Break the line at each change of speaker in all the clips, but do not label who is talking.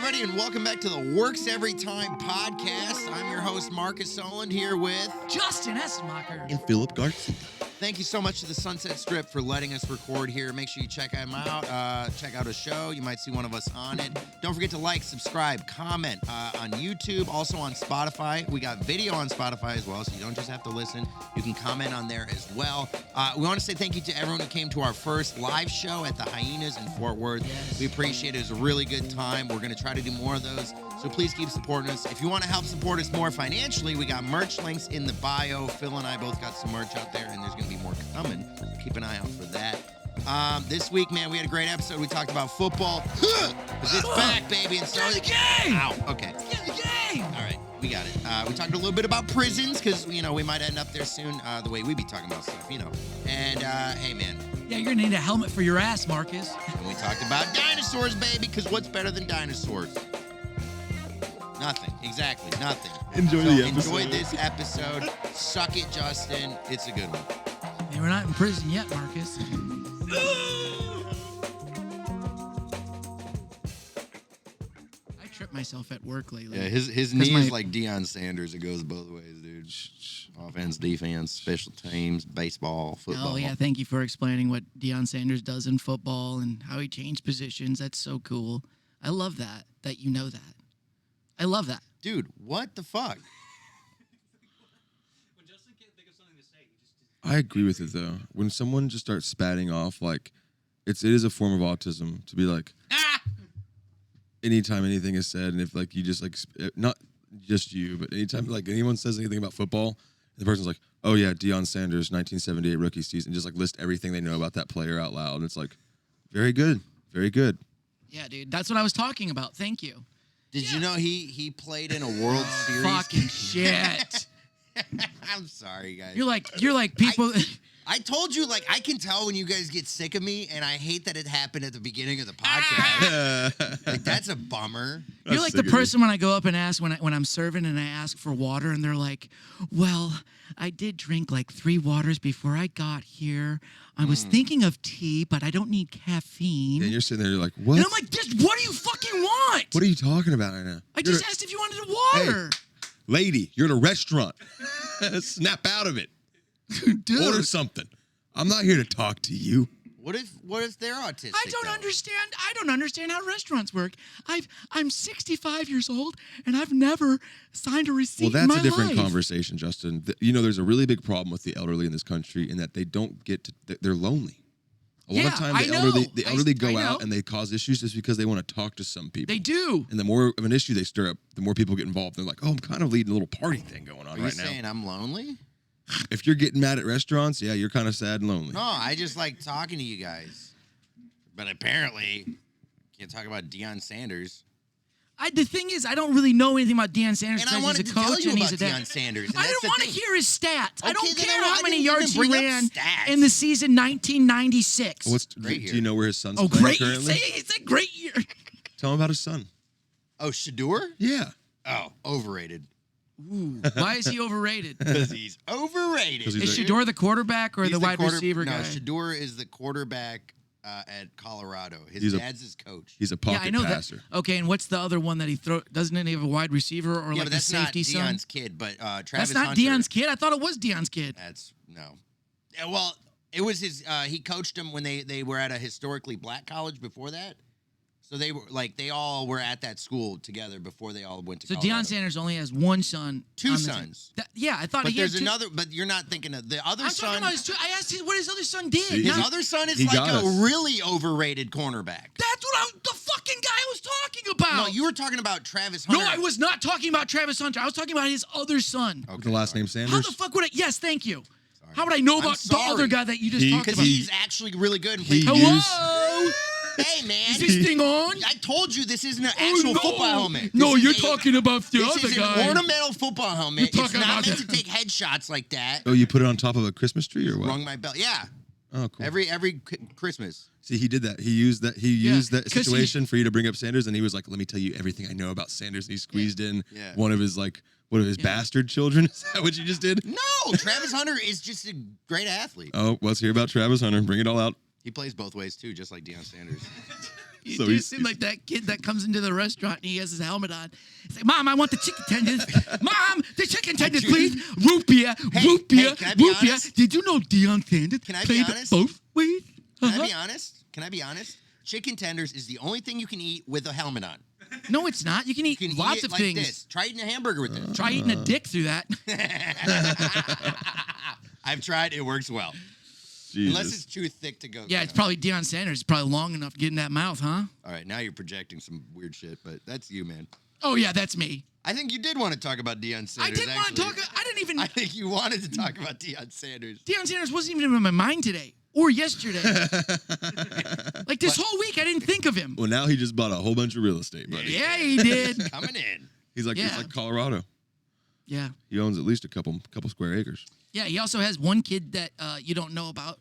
everybody, and welcome back to the Works Every Time podcast. I'm your host, Markus Solund, here with
Justin Essemacher
and Philip Garcia.
Thank you so much to the Sunset Strip for letting us record here. Make sure you check them out. Check out a show. You might see one of us on it. Don't forget to like, subscribe, comment on YouTube, also on Spotify. We got video on Spotify as well, so you don't just have to listen. You can comment on there as well. We want to say thank you to everyone who came to our first live show at the Hyenas in Fort Worth.
Yes.
We appreciate it. It was a really good time. We're going to try to do more of those, so please keep supporting us. If you want to help support us more financially, we got merch links in the bio. Phill and I both got some merch out there, and there's going to be more coming. So keep an eye out for that. This week, man, we had a great episode. We talked about football. Because it's back, baby. And so
Get the game!
Ow, okay.
Get the game!
All right, we got it. We talked a little bit about prisons, because, we might end up there soon, the way we be talking about stuff, And, hey, man.
Yeah, you're going to need a helmet for your ass, Markus.
And we talked about dinosaurs, baby, because what's better than dinosaurs? Nothing. Exactly, nothing.
Enjoy the episode.
Enjoy this episode. Suck it, Justin. It's a good one.
Hey, we're not in prison yet, Markus. I trip myself at work lately.
Yeah, his knee is like Deion Sanders. It goes both ways, dude. Offense, defense, special teams, baseball, football.
Oh, yeah, thank you for explaining what Deion Sanders does in football and how he changed positions. That's so cool. I love that you know that. I love that.
Dude, what the fuck?
When Justin can't think of something to say, he just...
I agree with it though. When someone just starts spatting off, like it is a form of autism to be like, anytime anything is said, and if like you just like not just you, but anytime like anyone says anything about football, the person's like, oh yeah, Deion Sanders, 1978 rookie season, just like list everything they know about that player out loud. And it's like, very good, very good.
Yeah, dude, that's what I was talking about. Thank you.
Did you know he played in a World Series?
Fucking shit.
I'm sorry, guys.
You're like people.
I told you, like, I can tell when you guys get sick of me, and I hate that it happened at the beginning of the podcast. Like, that's a bummer.
You're like the person when I go up and ask when I'm serving and I ask for water and they're like, well, I did drink like 3 waters before I got here. I was thinking of tea, but I don't need caffeine.
And you're sitting there, you're like, what?
And I'm like, what do you fucking want?
What are you talking about right now?
I just asked if you wanted water.
Hey, lady, you're at a restaurant. Snap out of it.
Dude.
Order something. I'm not here to talk to you.
What if they're autistic?
I don't understand how restaurants work. I'm 65 years old and I've never signed a receipt.
Well, that's a different
life.
conversation, Justin. There's a really big problem with the elderly in this country in that they don't get to. They're lonely. A lot of times the elderly go out and they cause issues just because they want to talk to some people.
They do.
And the more of an issue they stir up, the more people get involved. They're like, oh, I'm kind of leading a little party thing going on
Are
right
you
now.
saying I'm lonely?
If you're getting mad at restaurants, yeah, you're kind of sad and lonely.
No, I just like talking to you guys. But apparently, can't talk about Deion Sanders.
The thing is, I don't really know anything about Deion Sanders
And I
because
wanted
he's
to
a
tell
coach
you
and
about
he's a dad.
Deion Sanders.
I don't want to hear his stats. I don't
Okay, then
care
I
how many
didn't
yards he
even bring up
ran
stats.
in the season 1996.
Do you know where his son's
Oh,
playing
great!
currently?
It's a great year.
Tell him about his son.
Oh, Shador?
Yeah.
Oh, overrated.
Ooh, why is he overrated?
Because he's overrated.
'Cause he's
Is
like-
Shador the quarterback or
He's
the wide receiver
no,
guy?
Shador is the quarterback at Colorado. His
He's
dad's his coach.
He's a
Yeah,
pocket
I know
passer.
that. Okay, and what's the other one that he throw? Doesn't he have a wide receiver or
Yeah,
like
but
a
that's not
safety son?
Deion's kid, but Travis
That's not
Hunter.
Deion's kid. I thought it was Deion's kid.
That's no. Yeah, well, it was his. He coached him when they were at a historically black college before that. So they all were at that school together before they all went to
So
Colorado.
Deion Sanders only has one son.
Two
on the
sons.
team. Yeah, I thought
But
he had
there's
two.
another. But you're not thinking of the other
I'm
son.
talking about his two. I asked him what his other son did.
See?
His
Not-
other son is
He
like
got
a
us.
really overrated cornerback.
That's what the fucking guy I was talking about.
No, you were talking about Travis Hunter.
No, I was not talking about Travis Hunter. I was talking about his other son.
Okay,
The last
sorry.
name
How
Sanders?
the fuck would I? Yes, thank you.
Sorry.
How would I know
I'm
about the
sorry.
other guy that you just talked
Because
about?
he's actually really good. And
He
played-
Hello?
Hey, man.
Is this thing on?
I told you this isn't an actual
no.
football helmet.
No,
This is
you're
a-
talking about the
This
other
is
guy.
an ornamental football helmet.
You're
It's
talking
not
about
meant to
the-
take headshots like that.
Oh, you put it on top of a Christmas tree or what?
Rung my bell. Yeah.
Oh, cool.
Every Christmas.
See, he did that. He used that. He used that
'cause
situation for you to bring up Sanders, and he was like, "Let me tell you everything I know about Sanders." And he squeezed in
Yeah.
one of his bastard children. Is that what you just did?
No, Travis Hunter is just a great athlete.
Oh, let's hear about Travis Hunter. Bring it all out.
He plays both ways too, just like Deion Sanders.
You
So
do
he's-
seem like that kid that comes into the restaurant and he has his helmet on. He's like, Mom, I want the chicken tenders. Mom, the chicken tenders, please. Root beer, root beer,
can I be
root beer.
honest?
Did you know Deion Sanders
Can I be
played
honest?
both ways?
Can
Uh-huh.
I be honest? Can I be honest? Chicken tenders is the only thing you can eat with a helmet on.
No, it's not. You can eat
You can
lots
eat it
of
like
things.
this. Try eating a hamburger with this.
Try eating a dick through that.
I've tried. It works well.
Jesus.
Unless it's too thick to go.
Yeah, it's probably Deion Sanders. It's probably long enough to get in that mouth, huh?
All right, now you're projecting some weird shit, but that's you, man.
Oh, yeah, that's me.
I think you did want to talk about Deion Sanders.
I didn't want to
actually.
talk. I didn't even.
I think you wanted to talk about Deion Sanders.
Deion Sanders wasn't even in my mind today or yesterday. Like this whole week, I didn't think of him.
Well, now he just bought a whole bunch of real estate, buddy.
Yeah, he did.
Coming in.
He's like,
Yeah.
it's like Colorado.
Yeah.
He owns at least a couple square acres.
Yeah, he also has one kid that you don't know about.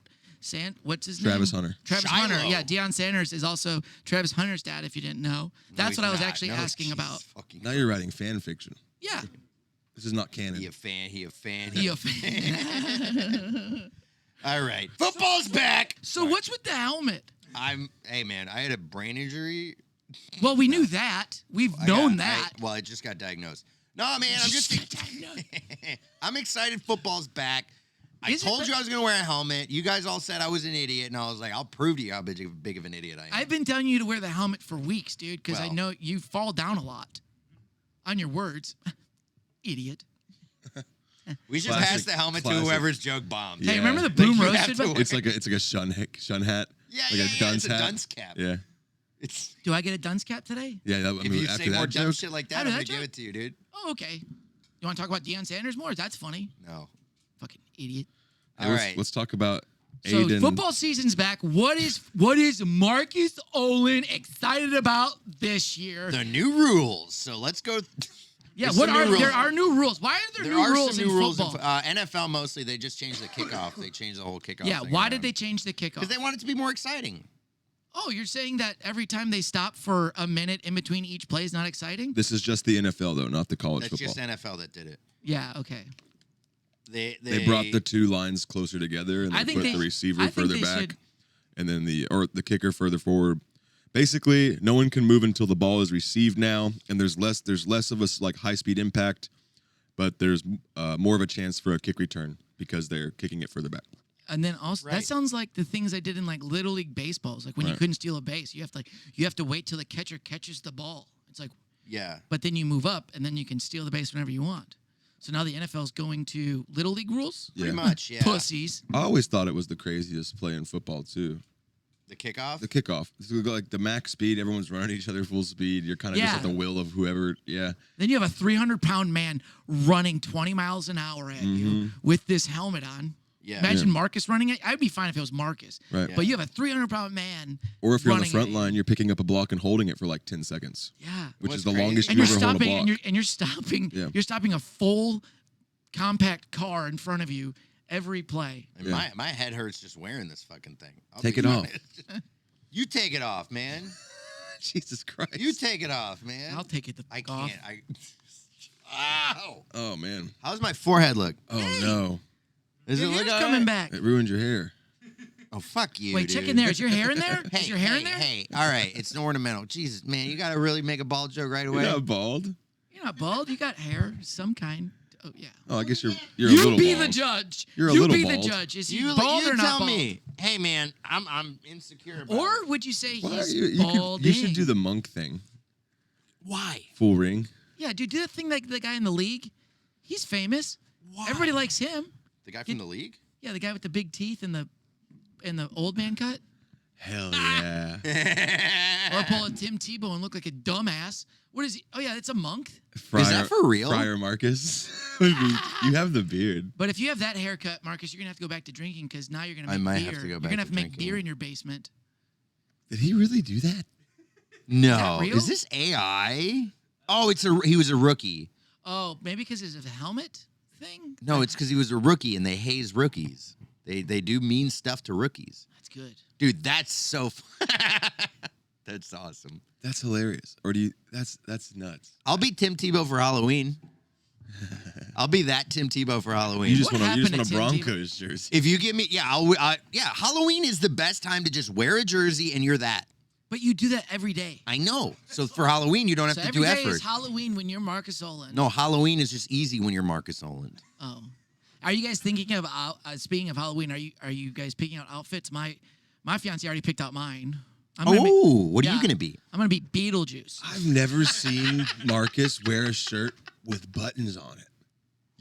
What's his name?
Travis Hunter.
Travis
Shiloh.
Hunter. Yeah, Deion Sanders is also Travis Hunter's dad, if you didn't know. That's
he's
what I was
not.
actually
No,
asking
Jesus
about.
fucking
Now you're writing fan fiction.
Yeah.
This is not canon.
He a fan. He a fan.
He a fan.
All right. Football's back.
So what's with the helmet?
Hey, man, I had a brain injury.
Well, we knew that. We've known that.
I just got diagnosed. No, man, I'm just. I'm excited. Football's back. I
Is it
told
ba-
you I was going to wear a helmet. You guys all said I was an idiot, and I was like, I'll prove to you how big of an idiot I am.
I've been telling you to wear the helmet for weeks, dude, because I
Well.
know you fall down a lot on your words. Idiot.
We should
Classic-
pass the helmet
classic.
to whoever's joke bombed.
Hey,
Yeah.
remember the
Like,
boom
you have
roasted?
to
button?
wear-
It's like a shun hat.
Yeah,
like
yeah,
a
yeah,
dunce
it's a
hat.
dunce cap.
Yeah.
It's
Do I get a dunce cap today?
Yeah. That, I
if
mean,
you
after
say more
that
dumb
joke,
shit like that,
After
I'm
that
gonna give
joke?
it to you, dude.
Oh, okay. You want to talk about Deion Sanders more? That's funny.
No.
Fucking idiot.
All right.
let's talk about
So
Aiden.
football season's back. What is Marcus Olin excited about this year?
The new rules. So let's go.
Yeah,
There's
what
some
are
new rules.
there are new rules? Why are there,
There
new
are
rules
some new
in
rules
football?
in NFL mostly. They just changed the kickoff. They changed the whole kickoff.
Yeah, why did they change the kickoff?
Because they want it to be more exciting.
Oh, you're saying that every time they stop for a minute in between each play is not exciting?
This is just the NFL though, not the college
That's
football.
just NFL that did it.
Yeah, okay.
They
They brought the two lines closer together, and
I
they
think
put
they-
the receiver
I think
further
they
back,
should-
and then the kicker further forward. Basically, no one can move until the ball is received now, and there's less of a like high speed impact, but there's more of a chance for a kick return because they're kicking it further back.
And then also
Right.
that sounds like the things I did in like little league baseballs, like when you
Right.
couldn't steal a base, you have to wait till the catcher catches the ball. It's like,
Yeah.
but then you move up and then you can steal the base whenever you want. So now the NFL's going to little league rules.
Yeah.
Pretty much, yeah.
Pussies.
I always thought it was the craziest play in football too.
The kickoff?
The kickoff, it's like the max speed, everyone's running at each other full speed. You're kind of just
Yeah.
at the will of whoever. Yeah,
Then you have a 300-pound man running 20 miles an hour at you with this helmet on.
Yeah.
Imagine Marcus running it. I'd be fine if it was Marcus.
right.
But you have a 300-pound man.
Or if you're on the
running
front
at
line,
you.
you're picking up a block and holding it for like 10 seconds,
Yeah.
which
What's
is the
crazy-
longest
And
you
you're
ever hold a
stopping,
block.
and you're stopping.
Yeah.
You're stopping a full compact car in front of you every play.
And
Yeah.
my head hurts just wearing this fucking thing. I'll
Take
be
it off.
honest. You take it off, man.
Jesus Christ.
You take it off, man.
I'll take it the
I
fuck off.
can't. Ow!
Oh man.
How's my forehead look?
Oh no.
Is
Your
it
hair's
look
coming
alright?
back.
It ruined your hair.
Oh, fuck you,
Wait,
dude.
check in there. Is your hair in there?
Hey,
Is your hair
hey,
in there?
Hey, all right. It's an ornamental. Jesus, man, you got to really make a bald joke right away.
You're not bald.
You're not bald. You got hair, some kind. Oh yeah.
Oh, I guess you're a
You
little
be
bald.
the judge.
You're a
you
little
be
bald.
the judge. Is he
You,
bald
you
or not
tell
bald?
me. Hey, man, I'm insecure about
Or
it.
would you say
Why
he's
are you
balding?
you should do the monk thing.
Why?
Full ring.
Yeah, dude, do that thing like the guy in the league. He's famous.
Why?
Everybody likes him.
The guy from the league?
Yeah, the guy with the big teeth and the old man cut.
Hell yeah.
Or pull a Tim Tebow and look like a dumbass. What is he? Oh yeah, it's a monk.
Friar,
that for real?
Friar Marcus. You have the beard.
But if you have that haircut, Marcus, you're gonna have to go back to drinking because now you're gonna make
I might
beer.
have to go
You're
back
gonna
to
have to make
drinking.
beer in your basement.
Did he really do that?
No.
real?
Is this AI? Oh, he was a rookie.
Oh, maybe because it's a helmet thing.
No, it's because he was a rookie and they haze rookies. They do mean stuff to rookies.
That's good.
Dude, that's so that's awesome.
That's hilarious. Or do you? That's nuts.
I'll be Tim Tebow for Halloween. I'll be that Tim Tebow for Halloween.
You just
What
want a
happened to Tim
Broncos jersey.
if you give me, yeah, Halloween is the best time to just wear a jersey and you're that.
But you do that every day.
I know. So for Halloween, you don't have
So
to
every
do
day
effort.
is Halloween when you're Marcus Oland.
No, Halloween is just easy when you're Marcus Oland.
Oh. Are you guys thinking of, speaking of Halloween, are you guys picking out outfits? My fiance already picked out mine.
What are you going to be?
I'm going to be Beetlejuice.
I've never seen Marcus wear a shirt with buttons on it.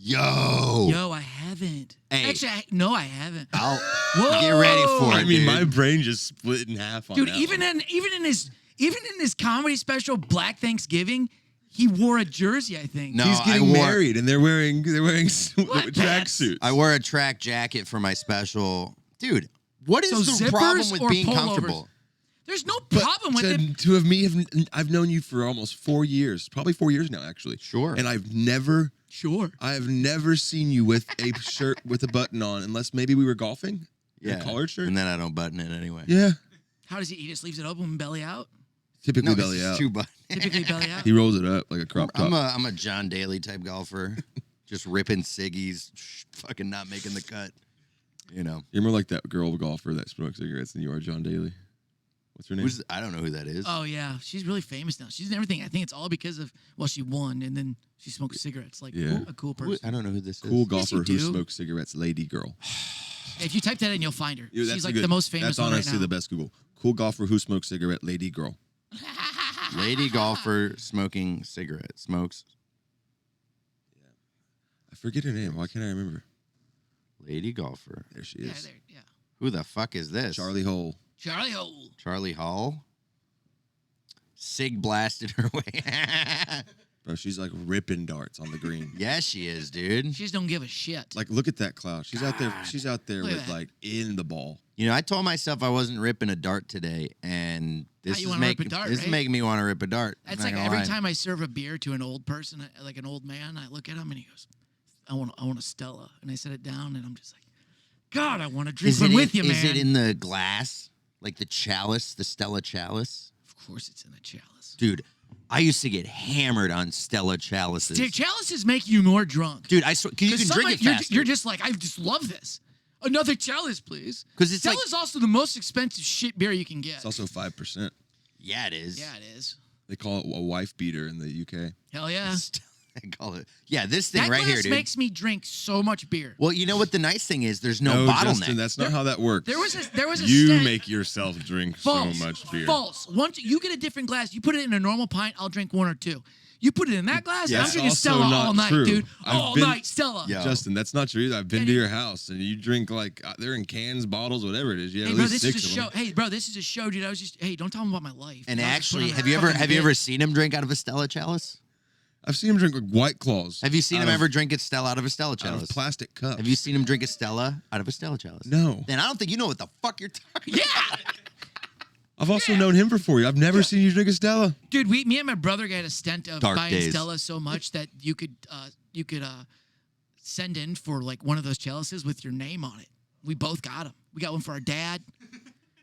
Yo,
I haven't.
Hey.
Actually, no, I haven't.
I'll
Whoa.
get ready for it,
I mean,
dude.
my brain just split in half on
Dude,
that
even
one.
in his comedy special, Black Thanksgiving, he wore a jersey, I think.
No,
He's getting
I wore-
married, and they're wearing tracksuits.
I wore a track jacket for my special. Dude, what is
So
the problem
zippers
with
or
being
pullovers?
comfortable?
There's no
But
problem with it.
to have me, I've known you for almost 4 years, probably 4 years now, actually.
Sure.
And I've never seen you with a shirt with a button on, unless maybe we were golfing.
Yeah.
A collared shirt.
And then I don't button it anyway.
Yeah.
How does he? He just leaves it open and belly out?
Typically
No,
belly
it's
out.
two button.
Typically belly out?
He rolls it up like a crop top.
I'm a John Daly type golfer. Just ripping ciggies, fucking not making the cut. You know.
You're more like that girl golfer that smokes cigarettes than you are John Daly. What's her name?
I don't know who that is.
Oh, yeah. She's really famous now. She's in everything. I think it's all because of, well, she won, and then she smokes cigarettes. Like,
Yeah.
a cool
Who-
person.
I don't know who this
Cool
is.
golfer
you
who
do.
smokes cigarettes, lady girl.
If you type that in, you'll find her.
That's
She's like
good.
the most famous
That's
one right
honestly
now.
the best Google. Cool golfer who smokes cigarette, lady girl.
Lady golfer smoking cigarette. Smokes.
I forget her name. Why can't I remember?
Lady golfer.
There she
Yeah,
is.
yeah.
Who the fuck is this?
Charlie Hole.
Charlie Hole.
Charlie Hall. Sig blasted her way.
Bro, she's like ripping darts on the green.
Yes, she is, dude.
She just don't give a shit.
Like, look at that cloud. She's out there. She's out there
Look at
with
that.
like in the ball.
You know, I told myself I wasn't ripping a dart today, and this
you
is
wanna rip
making
a dart,
this is
right?
making me want to rip a dart. I'm
That's
not
like
gonna
every
lie.
time I serve a beer to an old person, like an old man, I look at him and he goes, I want a Stella. And I set it down and I'm just like, God, I want to drink one with you, man.
Is it in the glass, like the chalice, the Stella chalice?
Of course it's in the chalice.
Dude, I used to get hammered on Stella chalices.
Dude, chalices make you more drunk.
Dude, I swear, you can drink it faster.
You're just like, I just love this. Another chalice, please.
'Cause it's
Stella's also the most expensive shit beer you can get.
It's also 5%.
Yeah, it is.
Yeah, it is.
They call it a wife beater in the UK.
Hell yeah.
I call it. Yeah, this thing
That
right here,
glass
dude.
makes me drink so much beer.
Well, you know what the nice thing is? There's no bottleneck.
Justin, that's not how that works.
There was a
You
stat-
make yourself drink
False.
so much beer.
False. Once you get a different glass, you put it in a normal pint, I'll drink one or two. You put it in that glass,
Yeah,
I'm
it's
drinking
also
Stella
not
all night,
true.
dude.
I've
All
been-
night, Stella.
Yeah.
Justin, that's not true. I've been
And
to
you-
your house and you drink like they're in cans, bottles, whatever it is. You have
Hey,
at
bro,
least
this is
6
a
of
show.
them.
Hey, bro, this is a show, dude. Hey, don't tell them about my life.
And
I was just
actually,
putting
have
on
you
a
ever
fucking
seen him drink out of a Stella chalice?
I've seen him drink like White Claws.
Have you seen
out
him
of-
ever drink a Stella out of a Stella
out
chalice?
of plastic cups?
Have you seen him drink a Stella out of a Stella chalice?
No.
Then I don't think you know what the fuck you're talking
Yeah,
I've also known him for 4 years. I've never seen you drink a Stella.
dude. Me and my brother got a stint of
Dark
buying
days.
Stella so much that you could send in for like one of those chalices with your name on it. We both got them. We got one for our dad.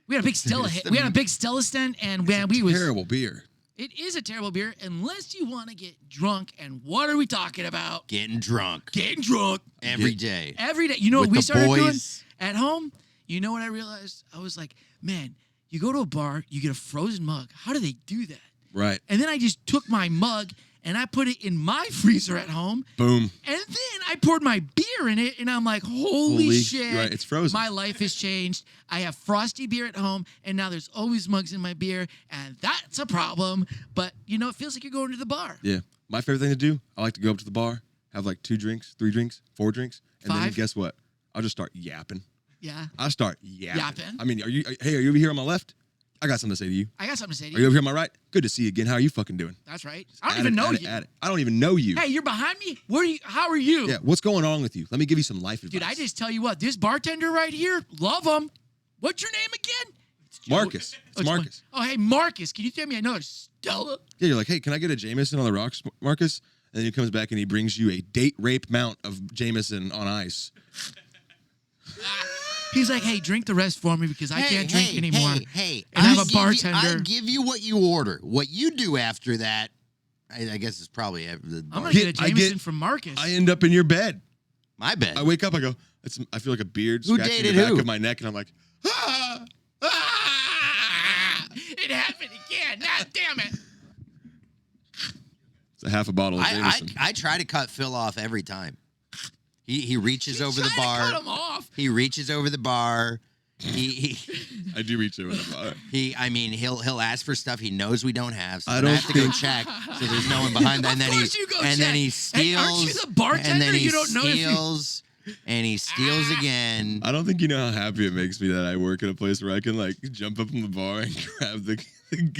We had a big Stella hit. We had a big Stella stint, and man, we was.
Terrible beer.
It is a terrible beer unless you want to get drunk. And what are we talking about?
Getting drunk
Getting drunk
every day.
every day. You know
With
what we
the
started doing
boys.
at home? You know what I realized? I was like, man, you go to a bar, you get a frozen mug. How do they do that?
Right.
And then I just took my mug and I put it in my freezer at home.
Boom.
And then I poured my beer in it, and I'm like, holy shit.
Right, it's frozen.
My life has changed. I have frosty beer at home, and now there's always mugs in my beer, and that's a problem. But, you know, it feels like you're going to the bar.
Yeah. My favorite thing to do, I like to go up to the bar, have like 2 drinks, 3 drinks, 4 drinks, and then
5?
guess what? I'll just start yapping.
Yeah.
I'll start yapping.
Yapping?
I mean, are you over here on my left? I got something to say to you.
I got something to say to
Are you
you.
over here on my right? Good to see you again. How are you fucking doing?
That's right. I don't even know you.
I don't even know you.
Hey, you're behind me? Where are you? How are you?
Yeah, what's going on with you? Let me give you some life advice.
Dude, I just tell you what, this bartender right here, love him. What's your name again?
Marcus. It's
Oh,
Marcus.
Oh, hey, Marcus. Can you tell me another Stella?
Yeah, you're like, hey, can I get a Jameson on the rocks, Marcus? And then he comes back and he brings you a date rape mount of Jameson on ice.
He's like, hey, drink the rest for me because I can't drink anymore.
Hey,
And I'm
I'll
a
give you-
bartender.
I'll give you what you order. What you do after that, I guess it's probably the
I'm
bar.
going to get a
I
Jameson
get-
from Marcus.
I end up in your bed.
My bed.
I wake up, I go, I feel like a beard
Who
scratching
dated
the back
who?
of my neck, and I'm like, ah, ah.
It happened. Nah, damn it.
It's a half a bottle of Jameson.
I try to cut Phill off every time. He reaches over the bar.
Cut him off.
He reaches over the bar.
I do reach over the bar.
He'll ask for stuff he knows we don't have. So
I
I
don't
have to go
think-
check. So there's no one behind that. And then then he steals.
Aren't you the bartender?
And then he
You don't know if you-
steals. And he steals again.
I don't think you know how happy it makes me that I work at a place where I can like jump up in the bar and grab the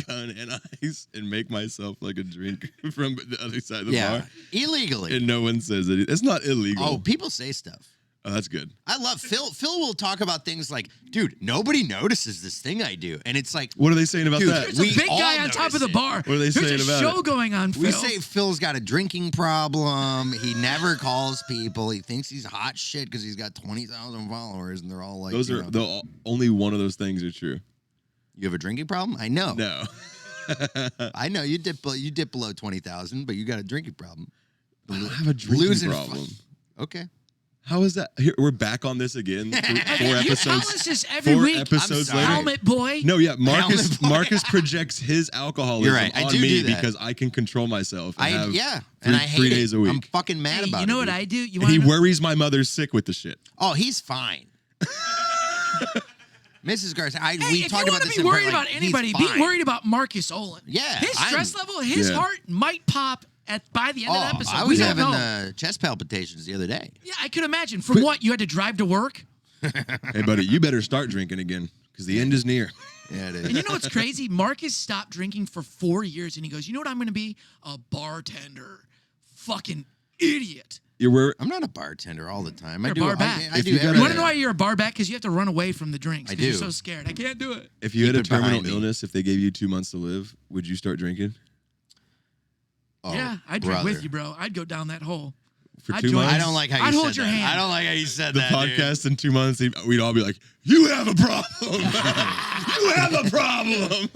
gun and ice and make myself like a drink from the other side of the bar.
Illegally.
And no one says it. It's not illegal.
Oh, people say stuff.
Oh, that's good.
I love Phill. Phill will talk about things like, dude, nobody notices this thing I do. And it's like,
What are they saying about
Dude,
that?
There's a
We
big
all
guy on top of the
notice it.
bar.
What are they
There's
saying
a
about
show
it?
going on, Phill.
we say Phil's got a drinking problem. He never calls people. He thinks he's hot shit because he's got 20,000 followers. And they're all like,
Those
you
are
know,
only one of those things are true.
you have a drinking problem? I know.
No.
I know. You dip below 20,000, but you got a drinking problem.
I don't have a drinking
Losing
problem.
Okay.
How is that? Here, we're back on this again. Four
You tell
episodes.
us this every
Four
week.
episodes
I'm sorry.
later.
Helmet boy.
No, yeah, Marcus.
Helmet boy.
Marcus projects his alcoholism
You're right. I
on
do
me
do that.
because I can control myself. And have
and I hate
3
it.
days a week.
I'm fucking mad
Hey,
about it.
you know what
dude.
I do? You
And he
want
worries my mother's sick with the shit.
Oh, he's fine. Mrs. Garcia,
Hey,
we
if
talked
you
about
want
this
to
in
be
part,
worried
like,
about
he's
anybody, be
fine.
worried about Marcus Olin.
Yeah,
His stress level, his
Yeah.
heart might pop by the end of the episode.
I
We
was
don't
having
know.
chest palpitations the other day.
Yeah, I could imagine. From what? You had to drive to work?
Hey, buddy, you better start drinking again because the end is near.
Yeah, it
And
is.
you know what's crazy? Marcus stopped drinking for 4 years, and he goes, you know what I'm going to be? A bartender. Fucking idiot.
I'm not a bartender all the time.
You're
I
a
do.
bar
I
back.
do
If you gotta-
You
everything.
want to know why you're a bar back? Because you have to run away from the drinks.
I
'cause You're
do.
so scared. I can't do it.
If you had
Keep
a
it behind
terminal
me.
illness, if they gave you 2 months to live, would you start drinking?
Oh,
Yeah, I'd drink
brother.
with you, bro. I'd go down that hole.
For
I'd
2
join
months?
I don't like how you
I'd
said
hold your
that.
hand.
I don't like how you said
The
that.
podcast in 2 months, we'd all be like, you have a problem. You have a problem.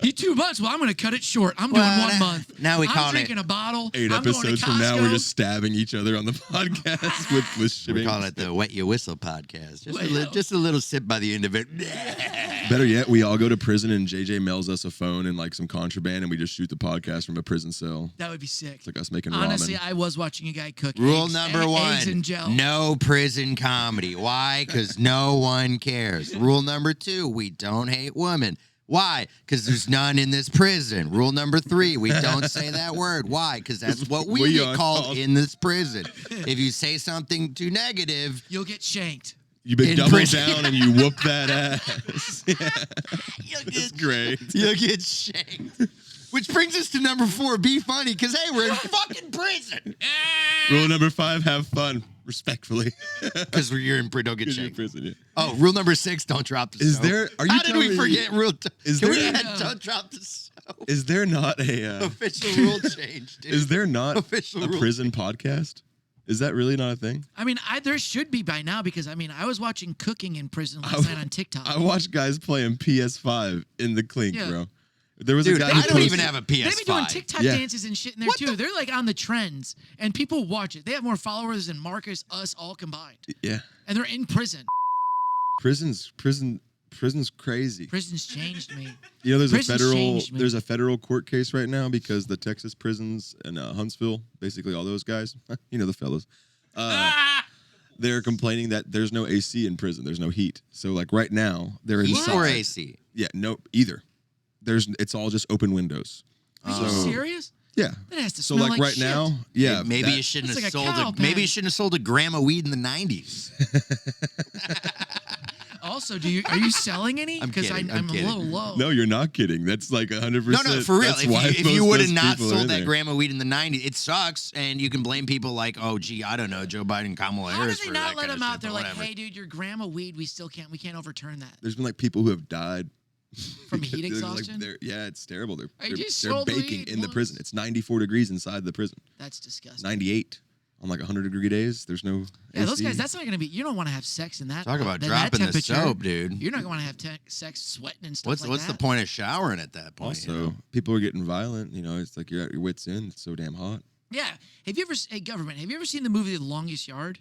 You 2 months? Well, I'm going to cut it short. I'm
Well,
doing 1 month.
now we
I'm
call it-
drinking a bottle.
8
I'm going to
episodes from now, we're
Costco.
just stabbing each other on the podcast with
We
shipping.
call it the Wet Your Whistle podcast.
Well.
Just a little sip by the end of it.
Better yet, we all go to prison and JJ mails us a phone and like some contraband and we just shoot the podcast from a prison cell.
That would be sick.
It's like us making
Honestly,
ramen.
I was watching a guy cook
Rule
eggs,
number
eggs
one,
and gel.
no prison comedy. Why? Because no one cares. Rule number two, we don't hate women. Why? Because there's none in this prison. Rule number three, we don't say that word. Why? Because that's what we
We
get
are
called
called.
in this prison. If you say something too negative,
You'll get shanked.
You big
in
double
prison.
down and you whoop that ass. Yeah,
you'll
it's
get,
great.
you'll get shanked. Which brings us to number four, be funny, because, hey, we're in fucking prison.
Rule number 5, have fun. Respectfully.
Because you're in prison, don't get
Because you're in
shanked.
prison, yeah.
Oh, rule number 6, don't drop the
Is
soap.
there- are you
How did we
telling me-
forget rule?
Is
Can we
there-
add don't drop the soap?
Is there not a
Official rule change, dude.
is there not
Official
a
rule
prison podcast? Is that really not a thing?
I mean, there should be by now because, I mean, I was watching cooking in prison last night on TikTok.
I watched guys playing PS5 in the clink,
Yeah.
bro. There was
Dude,
a guy
I
who
don't even
posted-
have a
They
PS5.
be doing TikTok
Yeah.
dances and shit in there too. They're like on the trends, and people watch it. They have more followers than Marcus, us all combined,
Yeah.
and they're in prison.
Prison's crazy.
Prison's changed me.
You know,
Prison's changed me.
there's a federal court case right now because the Texas prisons and Huntsville, basically all those guys, you know the fellas, they're complaining that there's no AC in prison. There's no heat. So like right now they're
Heat
inside.
or AC?
Yeah, no, either. It's all just open windows.
Are you serious?
Yeah.
That has to
So
smell
like right
shit.
now, yeah.
Maybe
that-
you shouldn't
It's
have
like a
sold
cow
it. Maybe
pen.
you shouldn't have sold a gram of weed in the 90s.
Also, are you selling any?
I'm
Because
kidding, I'm
I'm a
kidding.
little low.
No, you're not kidding. That's like 100%.
No, for real.
That's
If
why
you,
most
you
of
would
those
have not
people are
sold
in
that
there.
gram of weed in the 90s, it sucks. And you can blame people like, oh, gee, I don't know, Joe Biden, Kamala
How
Harris
did they
for
not
that
let
kind
him
of
out
shit,
there
but
like,
whatever.
hey, dude, your gram of weed, we can't overturn that
There's been like people who have died
from heat
They're, like,
exhaustion?
yeah, it's terrible. They're
I
they're,
just
they're
sold
baking
weed
in the
once.
prison. It's 94 degrees inside the prison.
That's disgusting.
98 on like 100-degree days. There's no
Yeah, those
AC.
guys. That's not gonna be. You don't want to have sex in that.
Talk about
that
dropping the
temperature.
soap, dude.
You're not gonna want to have sex sweating and stuff
What's
like
what's
that.
the point of showering at that point?
Also,
you know?
people are getting violent. You know, it's like you're at your wits' end. It's so damn hot.
Yeah. Have you ever? Hey, government. Have you ever seen the movie The Longest Yard?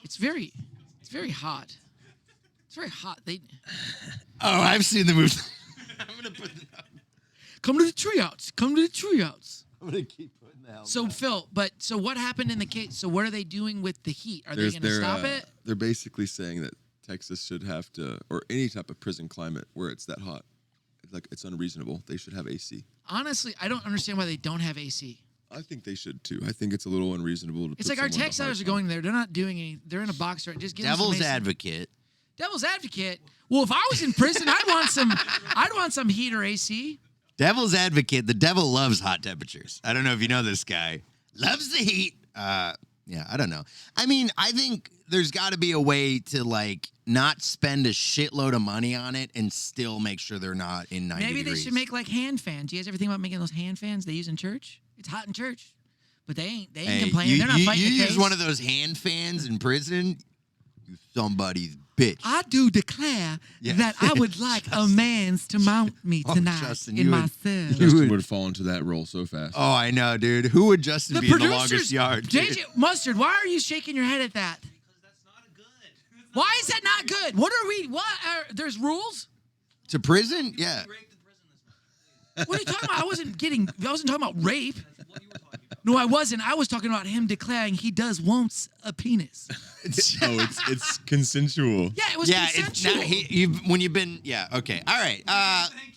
It's very hot. It's very hot.
Oh, I've seen the movie. I'm gonna put.
Come to the treeouts. Come to the treeouts.
I'm gonna keep putting that.
So Phill, so what happened in the case? So what are they doing with the heat? Are they going to stop it?
They're basically saying that Texas should have to, or any type of prison climate where it's that hot, it's unreasonable. They should have AC.
Honestly, I don't understand why they don't have AC.
I think they should too. I think it's a little unreasonable to.
It's
put
like our
someone
tech
behind
sellers are going there. They're not doing any. They're in a box right. Just give them some
Devil's
AC.
advocate.
Devil's advocate. Well, if I was in prison, I'd want some. I'd want some heat or AC.
Devil's advocate. The devil loves hot temperatures. I don't know if you know this guy. Loves the heat. Yeah, I don't know. I mean, I think there's got to be a way to like not spend a shitload of money on it and still make sure they're not in 90
Maybe
degrees.
they should make like hand fans. You guys ever think about making those hand fans they use in church? It's hot in church, but they ain't
Hey,
complaining. They're not fighting
you
the
use
case.
one of those hand fans in prison, you somebody's bitch.
I do declare that I would like a man's to mount me tonight
Justin,
in
you
my
would-
cell.
Justin would fall into that role so fast.
Oh, I know, dude. Who would Justin be in the longest yard? dude?
JJ Mustard, why are you shaking your head at that?
Because that's not a good.
Why is that not good? What are we? What? There's rules?
To prison? Yeah.
Raped in prison this much.
What are you talking about? I wasn't talking about rape.
That's what you were talking about.
No, I wasn't. I was talking about him declaring he does wants a penis.
Oh, it's consensual.
Yeah, it was
Yeah, it's
consensual.
not, when you've been, yeah, okay. All right.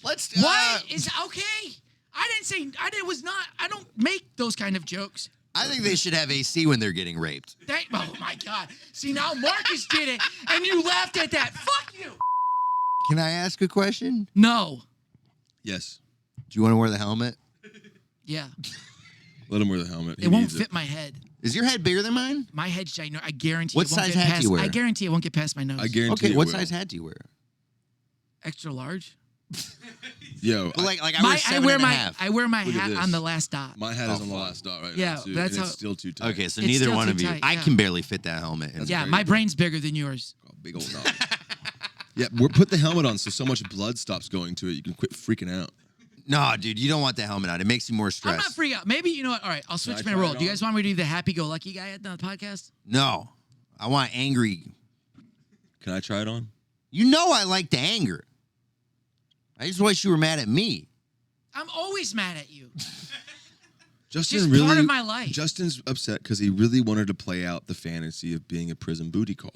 Let's,
What is okay? I don't make those kind of jokes.
I think they should have AC when they're getting raped.
Oh my God. See, now Marcus did it and you laughed at that. Fuck you.
Can I ask a question?
No.
Yes.
Do you want to wear the helmet?
Yeah.
Let him wear the helmet. He
It won't
needs
fit my head.
Is your head bigger than mine?
My head's ginormous. I guarantee
What
it won't
size
get
hat do
past,
you wear?
I guarantee it won't get past my nose.
I guarantee.
Okay,
it
what
will.
size hat do you wear?
Extra large.
Yo,
Well, like I wear seven and a half.
I wear my
Look at
hat
this.
on the last dot.
my hat is on the last dot right
Yeah,
now too,
that's
and
how-
it's still too tight.
Okay, so
It's
neither
still
one
too
of you.
tight,
I
yeah.
can barely fit that helmet.
Yeah,
crazy.
my brain's bigger than yours.
Oh, big old dog. Yeah, put the helmet on so much blood stops going to it. You can quit freaking out.
No, dude, you don't want the helmet on. It makes you more
I'm
stressed.
not freaking out. Maybe, you know what? All right, I'll switch
I
my
try
role.
it
Do you
on?
guys want me to do the happy-go-lucky guy at the podcast?
No, I want angry.
Can I try it on?
You know I like the anger. I just wish you were mad at me.
I'm always mad at you.
Justin
Just
really
part of my life.
Justin's upset because he really wanted to play out the fantasy of being a prison booty call.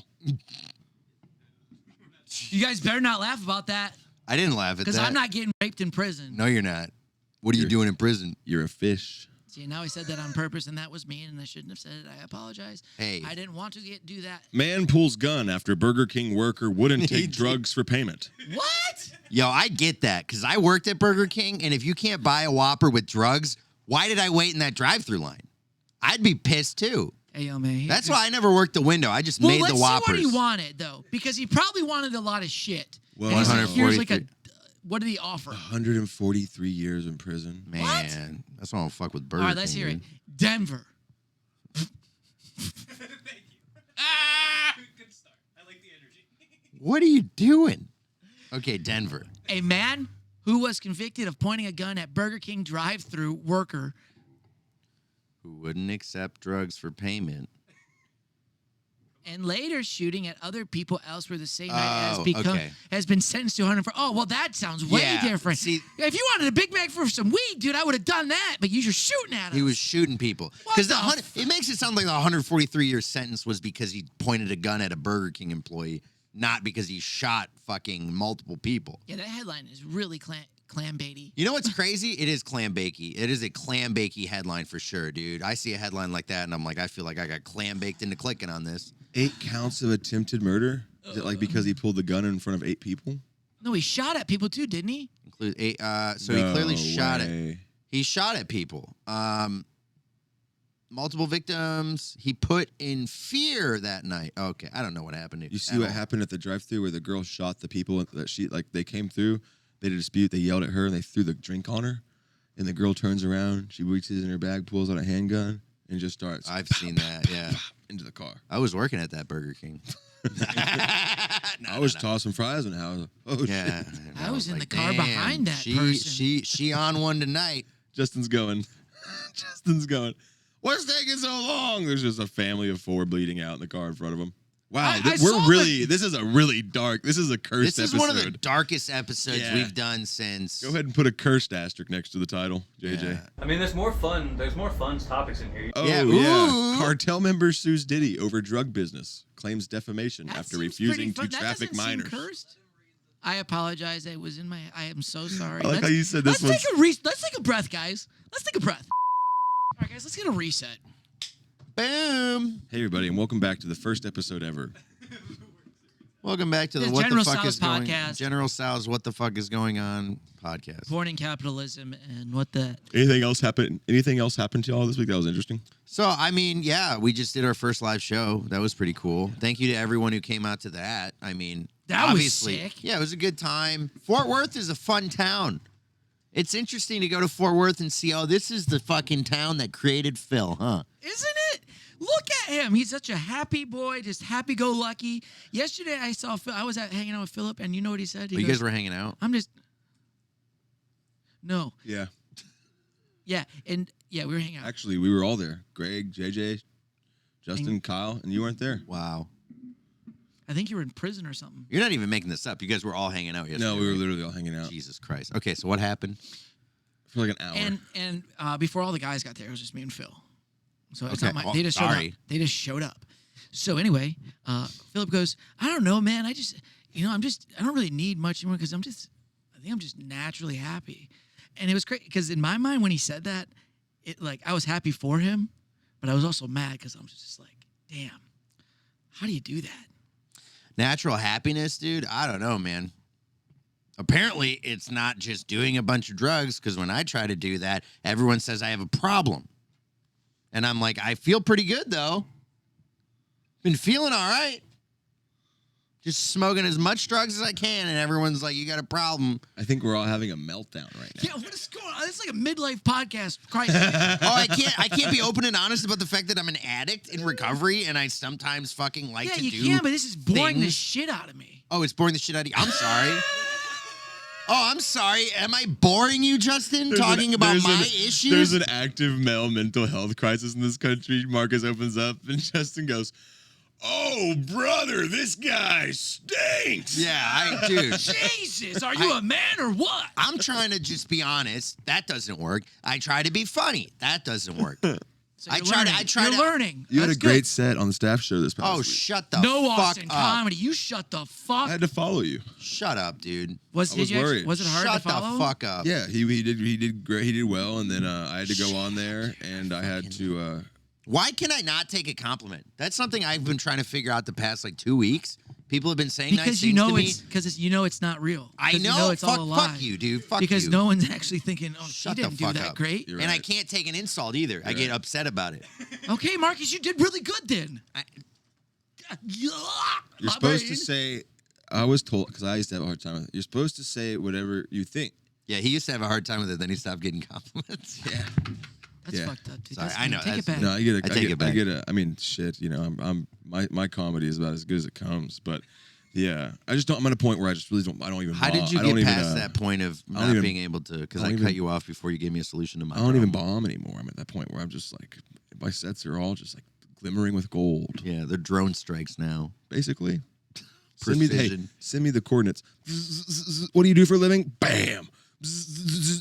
You guys better not laugh about that
I didn't laugh at that.
because I'm not getting raped in prison.
No, you're not. What are you doing in prison?
You're a fish.
See, now he said that on purpose, and that was mean, and I shouldn't have said it. I apologize.
Hey.
I didn't want to do that.
Man pulls gun after Burger King worker wouldn't
He
take
did.
drugs for payment.
What?
Yo, I get that because I worked at Burger King, and if you can't buy a Whopper with drugs, why did I wait in that drive-through line? I'd be pissed too.
Hey, yo, man.
That's why I never worked the window. I just
Well,
made
let's
the
see
Whoppers.
what he wanted, though, because he probably wanted a lot of shit.
Well,
And he's like, here's like a,
143.
what did he offer?
143 years in prison.
Man, that's why I don't fuck with Burger
All
King.
right, let's hear it.
dude.
Denver.
Thank you. Ah! Good start. I like the energy.
What are you doing? Okay, Denver.
A man who was convicted of pointing a gun at Burger King drive-through worker
Who wouldn't accept drugs for payment?
and later shooting at other people elsewhere the same night
Oh, okay.
has been sentenced to 100 for. Oh, well, that sounds way
Yeah,
different.
see-
If you wanted a Big Mac for some weed, dude, I would have done that. But you're shooting at him.
He was shooting people.
What
Because
the
it makes it sound like the 143-year sentence was because he pointed a gun at a Burger King employee, not because he shot fucking multiple people.
Yeah, that headline is really clam baity.
You know what's crazy? It is clam bakey. It is a clam bakey headline for sure, dude. I see a headline like that, and I'm like, I feel like I got clam baked into clicking on this.
8 counts of attempted murder? Is it like because he pulled the gun in front of 8 people?
No, he shot at people too, didn't he?
Include 8. So he clearly shot it.
way.
He shot at people. Multiple victims. He put in fear that night. Okay, I don't know what happened.
You see what happened at the drive-thru where the girl shot the people that they came through. They had a dispute. They yelled at her and they threw the drink on her. And the girl turns around. She reaches in her bag, pulls out a handgun, and just starts.
I've seen that. Yeah,
into the car.
I was working at that Burger King.
I was tossing fries in the house. Oh
Yeah,
shit!
and
I was in
like,
the car
damn,
behind that person.
She on one tonight.
Justin's going. Justin's going. What's taking so long? There's just a family of 4 bleeding out in the car in front of him. Wow,
I saw
this is a really dark, this is a cursed
This is
episode.
one of the darkest episodes
Yeah.
we've done since.
Go ahead and put a cursed asterisk next to the title, JJ.
Yeah.
I mean, there's more fun topics in here.
Oh,
Yeah,
yeah.
ooh.
Cartel member sues Diddy over drug business, claims defamation
That
after
seems
refusing
pretty
to
fun. That
traffic
doesn't seem
minors.
cursed. I apologize. I was in my. I am so sorry.
I like how you said this
Let's
one's...
let's take a breath, guys. Let's take a breath. All right, guys. Let's get a reset.
Boom.
Hey, everybody, and welcome back to the first episode ever.
Welcome back to the
The
What
General
the Fuck
Sal's
is Going
podcast.
General Sal's What the Fuck is Going On podcast.
Born in capitalism and what the.
Anything else happen to y'all this week that was interesting?
So, I mean, yeah, we just did our first live show. That was pretty cool. Thank you to everyone who came out to that. I mean,
That was
obviously,
sick.
Yeah, it was a good time. Fort Worth is a fun town. It's interesting to go to Fort Worth and see, oh, this is the fucking town that created Phill, huh?
Isn't it? Look at him. He's such a happy boy, just happy-go-lucky. Yesterday, I saw Phill. I was hanging out with Philip, and you know what he said? He
You
goes,
guys were hanging out?
I'm just. No.
Yeah.
Yeah. And yeah, we were hanging out.
Actually, we were all there. Greg, JJ, Justin, Kyle, and you weren't there.
Wow.
I think you were in prison or something.
You're not even making this up. You guys were all hanging out yesterday.
No, we were
right?
literally all hanging out
Jesus Christ. Okay, so what happened?
for like an hour.
And before all the guys got there, it was just me and Phill. So it's
Okay,
not my.
well,
They just showed
sorry.
up. They just showed up. So anyway, Philip goes, I don't know, man. I don't really need much anymore because I think I'm just naturally happy. And it was great because in my mind when he said that, I was happy for him, but I was also mad because I was just like, damn, how do you do that?
Natural happiness, dude? I don't know, man. Apparently, it's not just doing a bunch of drugs, because when I try to do that, everyone says I have a problem. And I'm like, I feel pretty good, though. Been feeling all right. Just smoking as much drugs as I can, and everyone's like, you got a problem.
I think we're all having a meltdown right now.
Yeah, what is going on? It's like a midlife podcast crisis.
Oh, I can't be open and honest about the fact that I'm an addict in recovery, and I sometimes fucking like
Yeah,
to
you
do
can, but this is boring the
things.
shit out of me.
Oh, it's boring the shit out of you. I'm sorry. Oh, I'm sorry. Am I boring you, Justin, talking about my issues?
There's an active male mental health crisis in this country. Marcus opens up, and Justin goes, "Oh, brother, this guy stinks."
Yeah, dude.
Jesus, are you a man or what?
I'm trying to just be honest. That doesn't work. I try to be funny. That doesn't work.
So
I
you're
try to-
learning.
I try
You're
to-
learning.
You had a
That's
great
good.
set on the staff show this past
Oh,
week.
shut the
No
fuck
Austin
up.
comedy. You shut the fuck.
I had to follow you.
Shut up, dude.
I was worried.
Was it hard
Shut
to follow?
the fuck up.
Yeah, he did great. He did well, and then I had to go on there, and I had to.
Why can I not take a compliment? That's something I've been trying to figure out the past 2 weeks. People have been saying nice
Because
things to me.
it's not real.
I
'Cause
know.
You know it's
fuck,
all a lie.
fuck you, dude. Fuck
Because
you.
no one's actually thinking, oh,
Shut
she
the
didn't do
fuck
that
up.
great.
You're
And I
right.
can't take an insult either. I get upset about it.
Okay, Marcus, you did really good then.
You're
My
supposed
brain.
to say. I was told, because I used to have a hard time with it. You're supposed to say whatever you think.
Yeah, he used to have a hard time with it. Then he stopped getting compliments.
Yeah.
That's
Yeah.
fucked up, dude.
Sorry,
That's
I know,
Take it
that's-
back.
No, I get it.
I take it back.
I get it. I mean, shit. You know, my comedy is about as good as it comes. But yeah, I just don't. I'm at a point where I just really don't. I don't even.
How did you
I don't
get
even,
past that point of
I don't
not
even-
being able to? Because
I
I
don't
cut
even-
you off before you gave me a solution to my
I don't even
problem.
bomb anymore. I'm at that point where I'm just like, my sets are all just like glimmering with gold,
Yeah, they're drone strikes now.
basically.
Precision.
Send me the coordinates. What do you do for a living? Bam.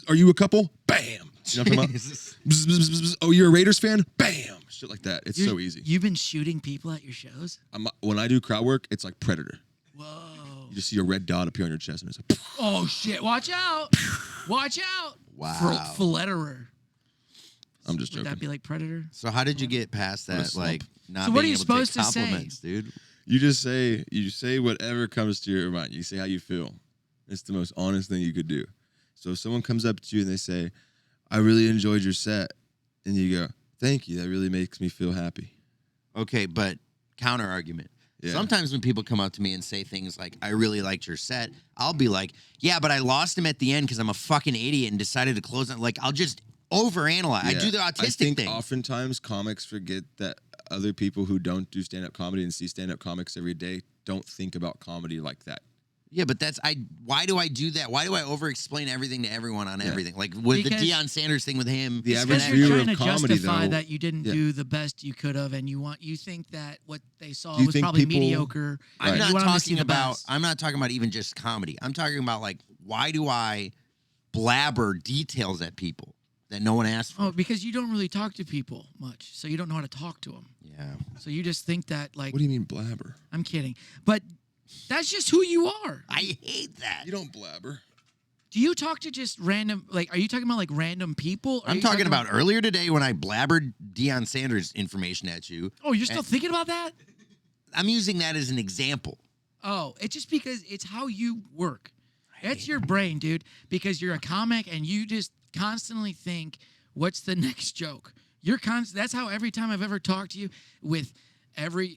Are you a couple? Bam. You know what I'm talking about?
Jesus.
Oh, you're a Raiders fan? Bam. Shit like that. It's
You're-
so easy.
You've been shooting people at your shows?
When I do crowd work, it's like Predator.
Whoa.
You just see a red dot appear on your chest, and it's like,
Oh, shit. Watch out. Watch out.
Wow.
Philetterer.
I'm just
Would
joking.
that be like Predator?
So how did you get past
What a
that?
slump.
Like not
So what
being
are you
able to
supposed
take
to say?
compliments, dude.
You say whatever comes to your mind. You say how you feel. It's the most honest thing you could do. So if someone comes up to you and they say, "I really enjoyed your set," and you go, "Thank you. That really makes me feel happy."
Okay, but counter argument.
Yeah.
Sometimes when people come up to me and say things like, "I really liked your set," I'll be like, "Yeah, but I lost him at the end because I'm a fucking idiot and decided to close it." Like I'll just overanalyze. I
Yeah.
do the
I
autistic
think
thing.
oftentimes comics forget that other people who don't do stand-up comedy and see stand-up comics every day don't think about comedy like that.
Yeah, but why do I do that? Why do I over-explain everything to everyone on everything? Like with the Deion Sanders thing with him.
The average
Because
viewer
you're
of
trying to
comedy,
justify
though.
that you didn't
Yeah.
do the best you could have, and you think that what they saw
Do you
was
think
probably
people-
mediocre.
I'm
and
not
you want them to see
talking
the
about.
best.
I'm not talking about even just comedy. I'm talking about like why do I blabber details at people that no one asked for?
Oh, because you don't really talk to people much, so you don't know how to talk to them.
Yeah.
So you just think that like
What do you mean blabber?
I'm kidding, but that's just who you are.
I hate that.
You don't blabber.
Do you talk to just random? Like, are you talking about like random people? Or are
I'm
you
talking about earlier today when I blabbered Deion Sanders information at you.
Oh, you're still thinking about that?
I'm using that as an example.
Oh, it's just because it's how you work. It's your brain, dude. Because you're a comic and you just constantly think, "What's the next joke?" That's how every time I've ever talked to you with.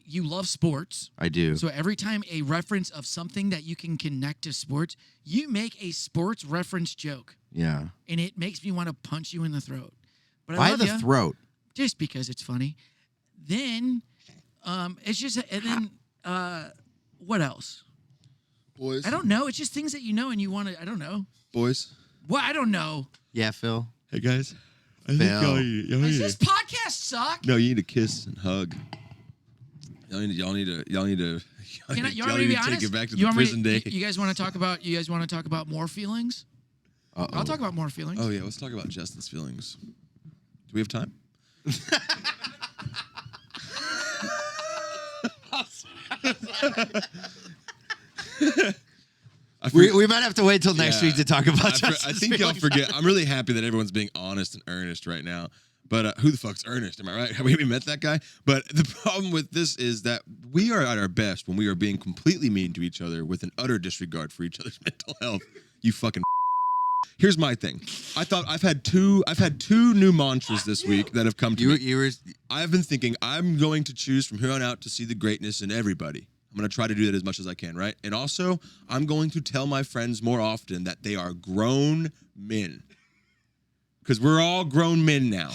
You love sports.
I do.
So every time a reference of something that you can connect to sports, you make a sports reference joke.
Yeah.
And it makes me want to punch you in the throat. But I
Why
love
the
ya,
throat?
just because it's funny. Then it's just and then what else?
Boys.
I don't know. It's just things that you know and you want to I don't know.
Boys.
Well, I don't know.
Yeah, Phil.
Hey guys. I
Phill.
think y'all
Does
need
this podcast suck?
No, you need to kiss and hug. Y'all need to
Can I, you
y'all
want
need
me to be
to
honest?
take it back to
You
the
want me
prison day.
You guys want to talk about more feelings?
Uh-oh.
I'll talk about more feelings.
Oh yeah, let's talk about Justin's feelings. Do we have time?
We might have to wait till next
Yeah.
week to talk about
I think y'all forget. I'm really happy that everyone's being honest and earnest right now. But who the fuck's Ernest? Am I right? Have we even met that guy? But the problem with this is that we are at our best when we are being completely mean to each other with an utter disregard for each other's mental health. You fucking. Here's my thing. I've had two new mantras this week that have come to me. I've been thinking I'm going to choose from here on out to see the greatness in everybody. I'm going to try to do that as much as I can, right? And also, I'm going to tell my friends more often that they are grown men. Because we're all grown men now.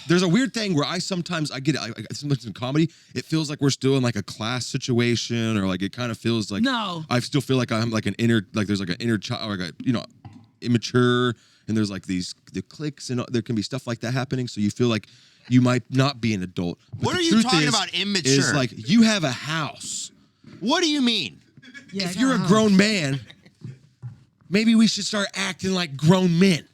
There's a weird thing where sometimes in comedy, it feels like we're still in like a class situation, or like it kind of feels like
No.
I still feel like I'm like there's like an inner child, or like immature, and there's like the cliques, and there can be stuff like that happening. So you feel like you might not be an adult. But
What
the
are you
truth
talking
is
about, immature?
Is like you have a house.
What do you mean?
Yeah,
If you're a grown man, maybe we should start acting like grown men.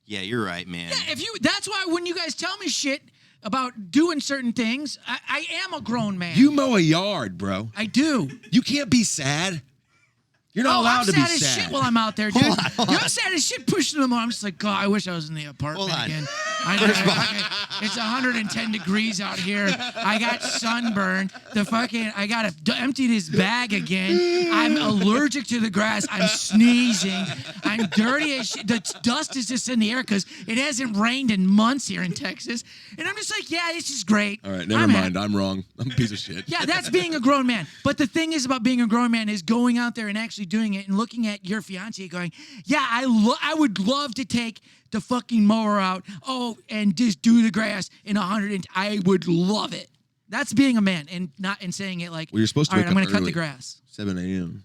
Yeah, you're right, man.
Yeah, that's why when you guys tell me shit about doing certain things, I am a grown man.
You mow a yard, bro.
I do.
You can't be sad. You're not allowed
I'm
to be
sad as
sad.
shit while I'm out there, dude. I'm sad as shit pushing them on. I'm just like, God, I wish I was in the apartment
Hold on.
again. It's 110 degrees out here. I got sunburn. I gotta empty this bag again. I'm allergic to the grass. I'm sneezing. I'm dirty as shit. The dust is just in the air because it hasn't rained in months here in Texas. And I'm just like, yeah, this is great.
All right, never mind. I'm wrong. I'm a piece of shit.
Yeah, that's being a grown man. But the thing is about being a grown man is going out there and actually doing it and looking at your fiance going, yeah, I would love to take the fucking mower out, and just do the grass in 100. I would love it. That's being a man and not and saying it like,
Well, you're supposed to
all right,
wake
I'm
up
going to cut the
early.
grass.
7 a.m.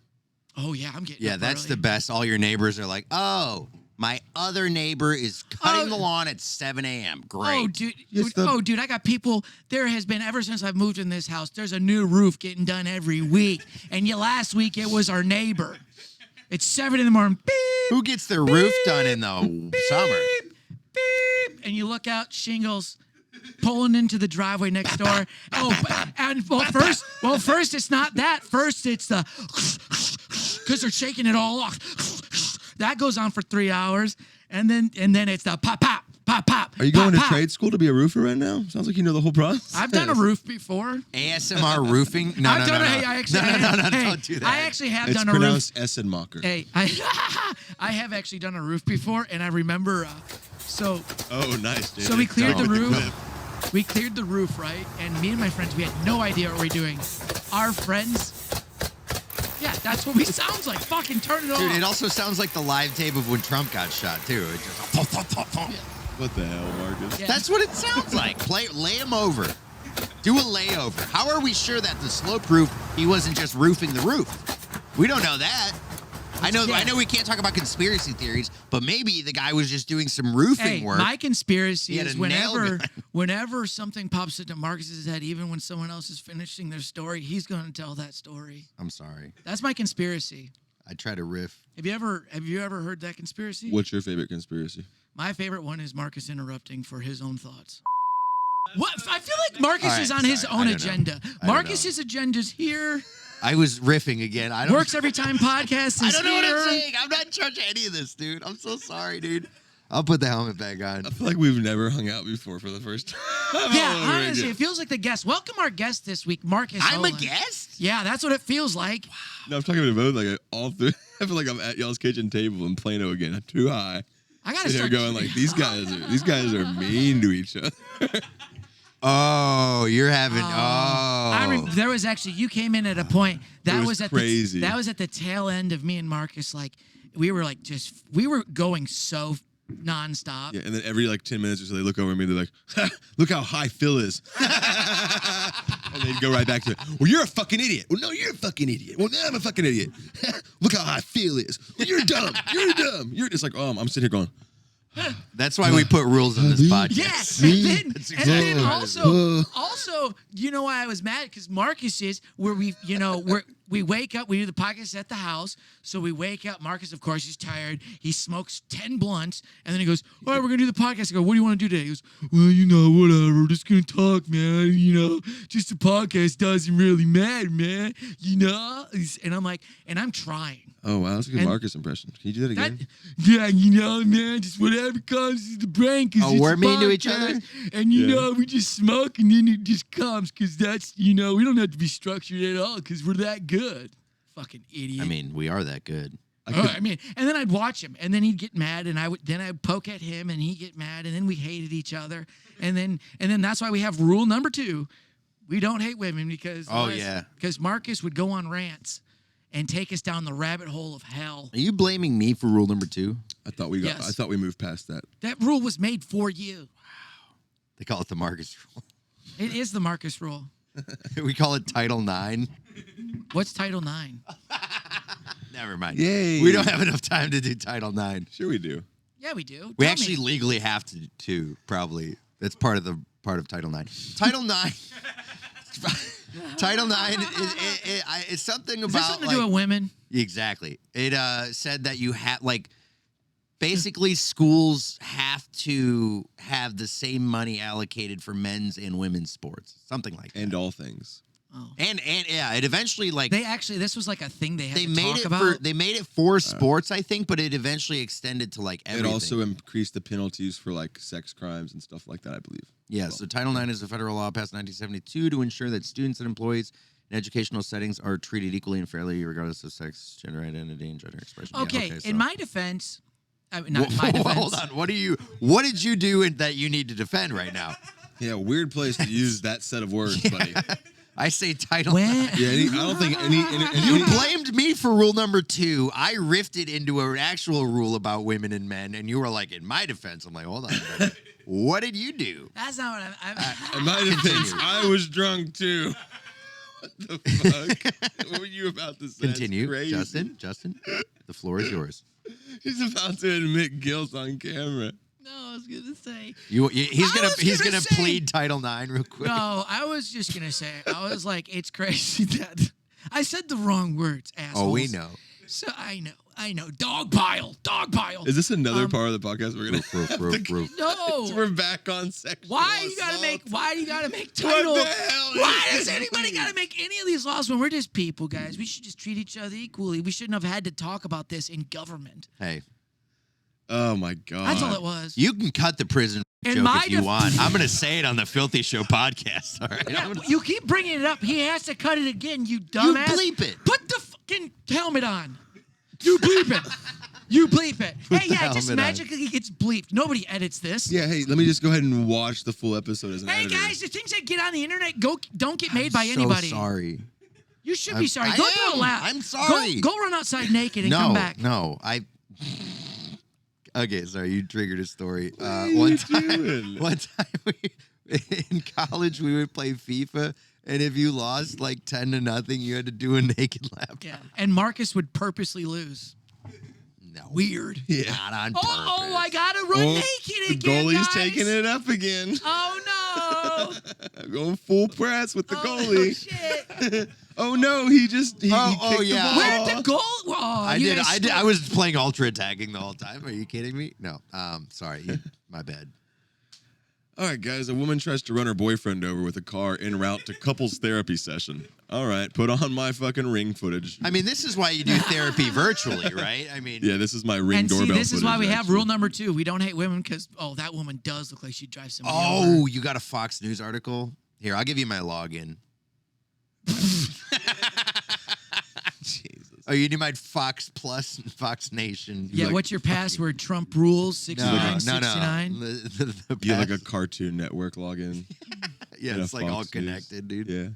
Oh, yeah, I'm getting
Yeah,
up
that's
early.
the best. All your neighbors are like, oh, my other neighbor is cutting the lawn at 7 a.m. Great.
Oh, dude.
It's
Dude, I got people. There has been, ever since I've moved in this house, there's a new roof getting done every week. And last week it was our neighbor. It's 7 in the morning. Beep,
Who gets their roof done in the summer?
beep. And you look out, shingles pulling into the driveway next door. First it's not that. First it's the, because they're shaking it all off. That goes on for 3 hours. And then it's the pop, pop, pop, pop.
Are you going to
pop.
trade school to be a roofer right now? Sounds like you know the whole process.
I've done a roof before.
ASMR roofing? No,
I've
no,
done
no,
a,
no.
I actually,
No,
hey,
don't do that.
I actually have
It's
done a roof.
pronounced Essenmacher.
Hey, I have actually done a roof before, and I remember.
Oh, nice, dude.
So we cleared the
Don't.
roof. We cleared the roof, right? And me and my friends, we had no idea what we were doing. Our friends. Yeah, that's what we sounds like. Fucking turn it off.
Dude, it also sounds like the live tape of when Trump got shot, too. It just,
What the hell, Marcus?
Yeah.
That's what it sounds like. Lay him over. Do a layover. How are we sure that the slope roof, he wasn't just roofing the roof? We don't know that. I know
Yeah.
we can't talk about conspiracy theories, but maybe the guy was just doing some roofing
Hey,
work.
my conspiracy
He had
is
a nail gun.
whenever something pops into Marcus's head, even when someone else is finishing their story, he's going to tell that story.
I'm sorry.
That's my conspiracy.
I try to riff.
Have you ever heard that conspiracy?
What's your favorite conspiracy?
My favorite one is Marcus interrupting for his own thoughts. What? I feel like Marcus
All right,
is on his
sorry,
own
I don't know.
agenda.
I don't
Marcus's agenda's here.
I was riffing again. I don't.
Works every time podcast is
I don't know what
here.
I'm saying. I'm not in charge of any of this, dude. I'm so sorry, dude. I'll put the helmet back on.
I feel like we've never hung out before for the first time.
Yeah,
all over
honestly,
again.
it feels like the guest. Welcome our guest this week, Marcus.
I'm a
Holland.
guest?
Yeah, that's what it feels like.
No, I'm talking to both like all through. I feel like I'm at y'all's kitchen table in Plano again. I'm too high.
I gotta
Sitting
start
there going like these guys are mean to each other.
Oh, you're having.
There was actually you came in at a point that
was
at
crazy.
that was at the tail end of me and Marcus. Like we were going so nonstop.
Yeah, and then every like 10 minutes or so they look over at me, they're like, ha, look how high Phill is. And they'd go right back to it. Well, you're a fucking idiot. Well, no, you're a fucking idiot. Well, no, I'm a fucking idiot. Look how high Phill is. Well, you're dumb. You're dumb. You're just like, I'm sitting here going,
That's why we put rules on this podcast.
Yes, and then,
That's
and then
exactly
also, you know why I was mad? Because Marcus is where we wake up, we do the podcast at the house, so we wake up. Marcus, of course, he's tired. He smokes 10 blunts, and then he goes, all right, we're going to do the podcast. I go, what do you want to do today? He goes, well, whatever. We're just going to talk, man. Just a podcast doesn't really matter, man. And I'm like, and I'm trying.
oh, wow, that's a good
And
Marcus impression. Can you do that again?
Man, just whatever comes to the brain. Cause
Oh,
it's
we're
a
mean to each
podcast,
other?
And we just smoke and then it just comes because that's, we don't have to be structured at all because we're that good. Fucking idiot.
I mean, we are that good.
And then I'd watch him and then he'd get mad and then I'd poke at him and he'd get mad and then we hated each other. And then that's why we have rule number 2. We don't hate women because because Marcus would go on rants and take us down the rabbit hole of hell.
Are you blaming me for rule number 2?
I thought we
Yes.
I thought we moved past that.
That rule was made for you.
They call it the Marcus rule.
It is the Marcus rule.
We call it Title 9.
What's Title 9?
Never mind.
Yay.
We don't have enough time to do Title 9.
Sure we do.
Yeah, we do.
We
Tell
actually
me.
legally have to probably. That's part of Title 9. Title 9. Title 9 is something
Is
about
this something to do with women?
Exactly. It said that you have basically schools have to have the same money allocated for men's and women's sports, something like that.
And all things.
Oh.
And yeah, it eventually
This was like a thing they had
they
to
made
talk
it
about.
they made it for sports, I think, but it eventually extended to everything.
It also increased the penalties for sex crimes and stuff like that, I believe.
Yeah, so Title IX is a federal law passed in 1972 to ensure that students and employees in educational settings are treated equally and fairly regardless of sex, gender identity, and gender expression.
Okay,
Yeah, so.
in my defense, not in my defense.
Hold on. What did you do that you need to defend right now?
Yeah, weird place to use that set of words, buddy.
I say Title
When,
IX.
Yeah, I don't think
You blamed me for rule number 2. I riffed into an actual rule about women and men, and you were like, in my defense. I'm like, hold on, buddy. What did you do?
that's not what I'm
in my defense, I was drunk too. What the fuck? What were you about to say?
Continue,
That's crazy.
Justin. The floor is yours.
He's about to admit guilt on camera.
No, I was gonna say.
He's gonna
say-
plead Title IX real quick.
No, I was just gonna say. I was like, it's crazy that I said the wrong words, assholes.
Oh, we know.
So I know. Dog pile.
Is this another part of the podcast we're gonna?
Roof.
No.
We're back on sexual.
Why you gotta make title?
What the hell?
Why does anybody gotta make any of these laws when we're just people, guys? We should just treat each other equally. We shouldn't have had to talk about this in government.
Hey,
Oh my god.
That's all it was.
you can cut the prison
In
joke
my
if you want. I'm gonna say it on the Filthy Show podcast. All right.
Yeah, you keep bringing it up. He has to cut it again, you
You
dumbass.
bleep it.
Put the fucking helmet on. You bleep it. You bleep it. Hey, yeah, it just
helmet on.
magically gets bleeped. Nobody edits this.
Yeah, hey, let me just go ahead and watch the full episode as an
Hey,
editor.
guys, the things that get on the internet don't get made by
So
anybody.
sorry.
You should be sorry.
I
Go
am.
do a lap.
I'm sorry.
Go run outside naked and come back.
No, Okay, sorry, you triggered a story.
What are you doing?
One time in college, we would play FIFA, And if you lost like 10-0, you had to do a naked lap.
Yeah. And Markus would purposely lose.
No.
Weird.
Yeah.
Not on purpose.
Oh, I gotta run naked
The
again.
goalie's
guys.
taking it up again.
Oh no.
Going full press with the goalie.
Shit.
Oh no, he kicked
yeah.
the ball.
Where'd the goal? Oh,
I
you
did.
guys
I was playing ultra attacking the whole time. Are you kidding me? No. Sorry. My bad.
All right, guys. A woman tries to run her boyfriend over with a car en route to couples therapy session. All right, put on my fucking Ring footage.
I mean, this is why you do therapy virtually, right? I mean,
Yeah, this is my Ring
And see,
doorbell
this is why
footage,
we have
actually.
rule number 2. We don't hate women because, that woman does look like she'd drive somebody over.
Oh, you got a Fox News article? Here, I'll give you my login.
Jesus.
Oh, you need my Fox Plus and Fox Nation.
Yeah,
like
what's your password? Trump rules 6969.
The
You have like a
pass-
Cartoon Network login.
yeah,
and a
it's like all
Fox News.
connected, dude.
Yeah.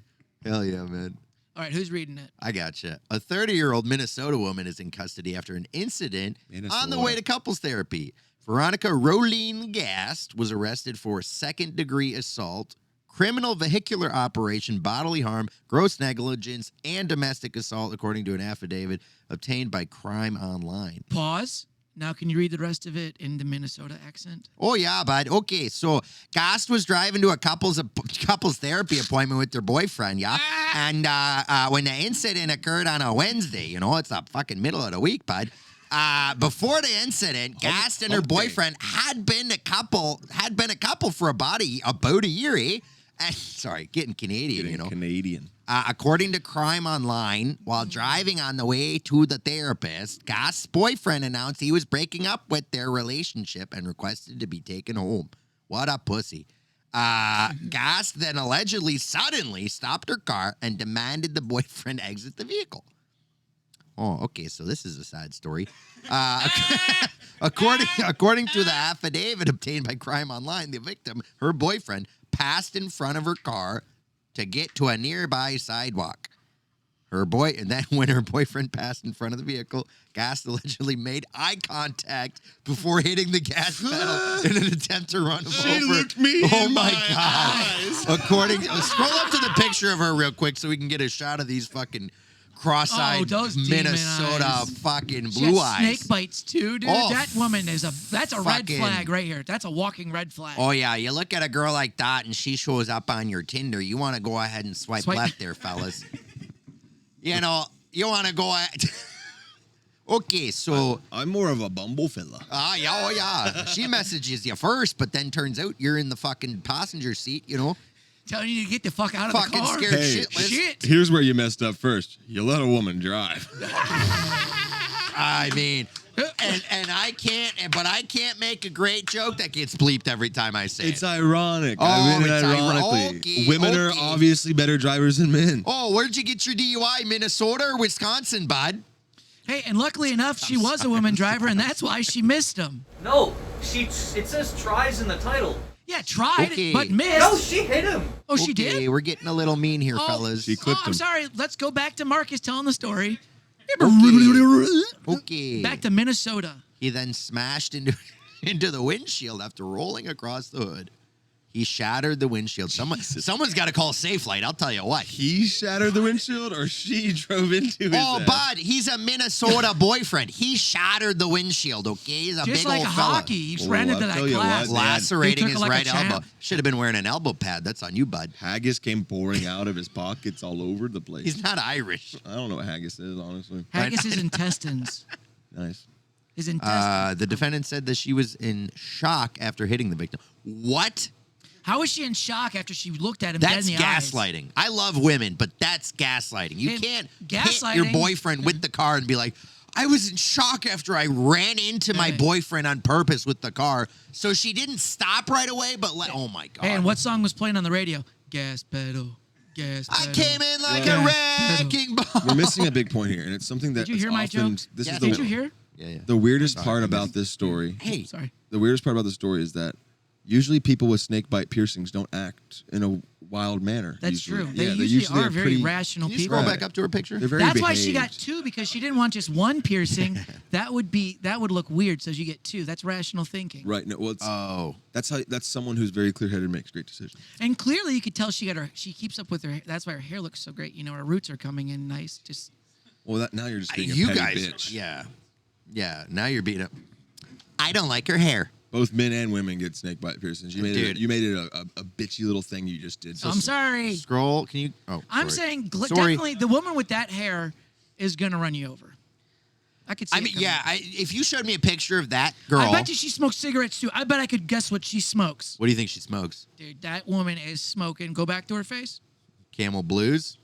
Hell yeah, man.
All right, who's reading it?
I gotcha. A 30-year-old Minnesota woman is in custody after an incident on the
Minnesota.
way to couples therapy. Veronica Roline Gast was arrested for second-degree assault, criminal vehicular operation, bodily harm, gross negligence, and domestic assault, according to an affidavit obtained by Crime Online.
Pause. Now, can you read the rest of it in the Minnesota accent?
Oh, yeah, bud. Okay, so Gast was driving to a couples therapy appointment with their boyfriend, yeah? And when the incident occurred on a Wednesday, it's the fucking middle of the week, bud. Before the incident, Gast and her boyfriend had been a couple for about a year, eh? And, sorry, getting Canadian,
Canadian.
According to Crime Online, while driving on the way to the therapist, Gast's boyfriend announced he was breaking up with their relationship and requested to be taken home. What a pussy. Gast then allegedly suddenly stopped her car and demanded the boyfriend exit the vehicle. Oh, okay, so this is a sad story. According to the affidavit obtained by Crime Online, the victim, her boyfriend, passed in front of her car to get to a nearby sidewalk. And then when her boyfriend passed in front of the vehicle, Gast allegedly made eye contact before hitting the gas pedal in an attempt to run him
She
over.
looked me
Oh
in
my
my
God.
eyes.
Scroll up to the picture of her real quick so we can get a shot of these fucking cross-eyed
those demon
Minnesota
eyes.
fucking
She
blue
has
eyes.
snake bites too, dude.
Oh,
That woman that's a red
fucking-
flag right here. That's a walking red flag.
Oh, yeah. You look at a girl like that and she shows up on your Tinder. You want to go ahead and swipe left there, fellas. You want to go ahead. Okay, so.
I'm more of a Bumble fella.
Yeah. She messages you first, but then turns out you're in the fucking passenger seat,
Telling you to get the fuck out of
Fucking
the car.
scared
Hey,
shitless.
Shit.
Here's where you messed up first. You let a woman drive.
I mean, and I can't make a great joke that gets bleeped every time I say
It's
it.
ironic.
Oh,
I mean it
it's
ironically.
okay,
Women are
okay.
obviously better drivers than men.
Oh, where'd you get your DUI? Minnesota or Wisconsin, bud?
Hey, and luckily enough, she was a woman driver, and that's why she missed him.
No, it says tries in the title.
Yeah, tried,
Okay.
but missed.
No, she hit him.
Oh, she
Okay,
did?
we're getting a little mean here, fellas.
She clipped
I'm
him.
sorry. Let's go back to Markus telling the story.
Okay.
Back to Minnesota.
He then smashed into the windshield after rolling across the hood. He shattered the windshield. Someone's got to call Safelite, I'll tell you what.
He shattered the windshield or she drove into his
Oh,
ass?
bud, he's a Minnesota boyfriend. He shattered the windshield, okay? He's a
Just
big
like
old
a
fella.
hockey. He
Oh,
ran into
I'll
that
tell you
class.
what,
Lacerating
He took
his
it like a
right elbow.
champ.
Should have been wearing an elbow pad. That's on you, bud.
Haggis came pouring out of his pockets all over the place.
He's not Irish.
I don't know what haggis is, honestly.
Haggis' intestines.
Nice.
His intestines.
The defendant said that she was in shock after hitting the victim. What?
How was she in shock after she looked at him dead in
That's
the eyes?
gaslighting. I love women, but that's gaslighting. You
Hey,
can't hit
gaslighting-
your boyfriend with the car and be like, I was in shock after I ran into my
Hey.
boyfriend on purpose with the car. So she didn't stop right away, but oh my God.
Hey, and what song was playing on the radio? Gas pedal. Gas
I
pedal.
came in like
Yeah.
a wrecking ball.
We're missing a big point here, and it's something that
Did you hear
is
my
often,
joke?
This
Yeah,
is
Did
the,
you hear?
Yeah.
the weirdest part about this story.
Hey,
Sorry.
The weirdest part about the story is that usually people with snake bite piercings don't act in a wild manner.
That's
usually.
true. They
Yeah,
usually are very
pretty,
rational
Can you
people.
scroll back up to her picture?
They're very
That's why she got
behaved.
2 because she didn't want just one piercing. that would look weird. So you get 2. That's rational thinking.
Right. No. Well, that's someone who's very clear-headed and makes great decisions.
And clearly you could tell she keeps up with her. That's why her hair looks so great. You know, her roots are coming in nice. Just
Well, now you're just being a
you
petty
guys,
bitch.
yeah. Now you're beating up. I don't like her hair.
Both men and women get snake bite piercings. You made it a bitchy little thing you just did.
I'm sorry.
Scroll. Can you? Oh,
I'm
sorry.
saying
Sorry.
definitely the woman with that hair is gonna run you over. I could see.
I mean, yeah. If you showed me a picture of that girl,
I bet you she smokes cigarettes too. I bet I could guess what she smokes.
what do you think she smokes?
Dude, that woman is smoking. Go back to her face.
Camel Blues.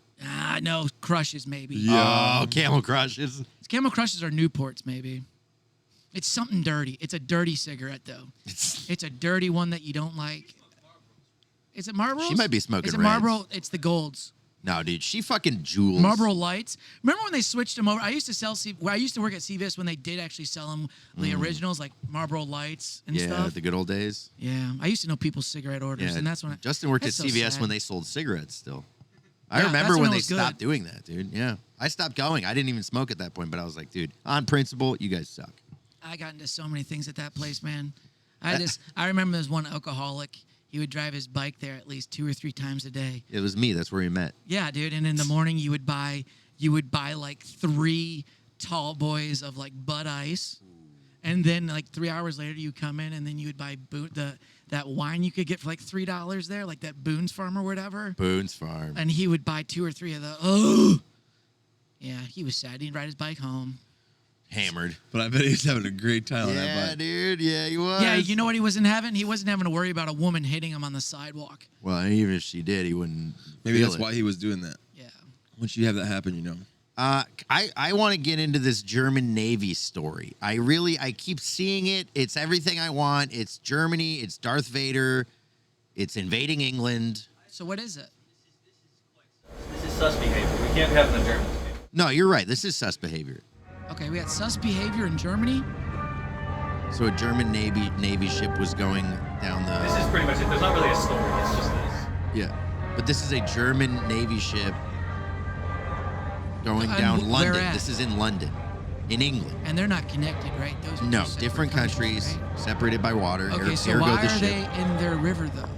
No, Crushes maybe.
Yeah.
Oh, Camel Crushes.
Camel Crushes are Newports maybe. It's something dirty. It's a dirty cigarette though. It's a dirty one that you don't like. Is it Marlboro?
She might be smoking
Is it
Reds.
Marlboro? It's the Golds.
No, dude. She fucking jewels.
Marlboro Lights. Remember when they switched them over? I used to work at CVS when they did actually sell them, the originals, like Marlboro Lights and
Yeah,
stuff.
the good old days.
Yeah, I used to know people's cigarette orders,
Yeah,
and that's when
Justin worked at
that's so
CVS
sad.
when they sold cigarettes still. I
Yeah,
remember
that's
when
when it
they
was good.
stopped doing that, dude. Yeah. I stopped going. I didn't even smoke at that point, but I was like, dude, on principle, you guys suck.
I got into so many things at that place, man. I remember there's one alcoholic. He would drive his bike there at least 2 or 3 times a day.
It was me. That's where we met.
Yeah, dude. And in the morning, you would buy like 3 tall boys of like Bud Ice, and then like 3 hours later, you come in and then you would buy that wine you could get for like $3 there, like that Boone's Farm or whatever.
Boone's Farm.
And he would buy 2 or 3 of those. Oh, yeah, he was sad. He'd ride his bike home.
Hammered.
But I bet he's having a great time on that
Yeah,
bike.
dude. Yeah, he was.
Yeah, you know what he wasn't having? He wasn't having to worry about a woman hitting him on the sidewalk.
Well, even if she did, he wouldn't.
Maybe
feel
that's
it.
why he was doing that.
Yeah.
Once you have that happen, you know.
I want to get into this German Navy story. I keep seeing it. It's everything I want. It's Germany. It's Darth Vader. It's invading England.
So what is it?
This is sus behavior. We can't be having the Germans.
No, you're right. This is sus behavior.
Okay, we got sus behavior in Germany.
So a German Navy ship was going down the.
This is pretty much it. There's not really a story. It's just this.
Yeah, but this is a German Navy ship going
And
down
where
London.
at?
This is in London, in England.
And they're not connected, right? Those are
No,
two separate
different countries,
right?
separated by water.
Okay,
Here-
so
here go
why
the
are
ship.
they in their river though?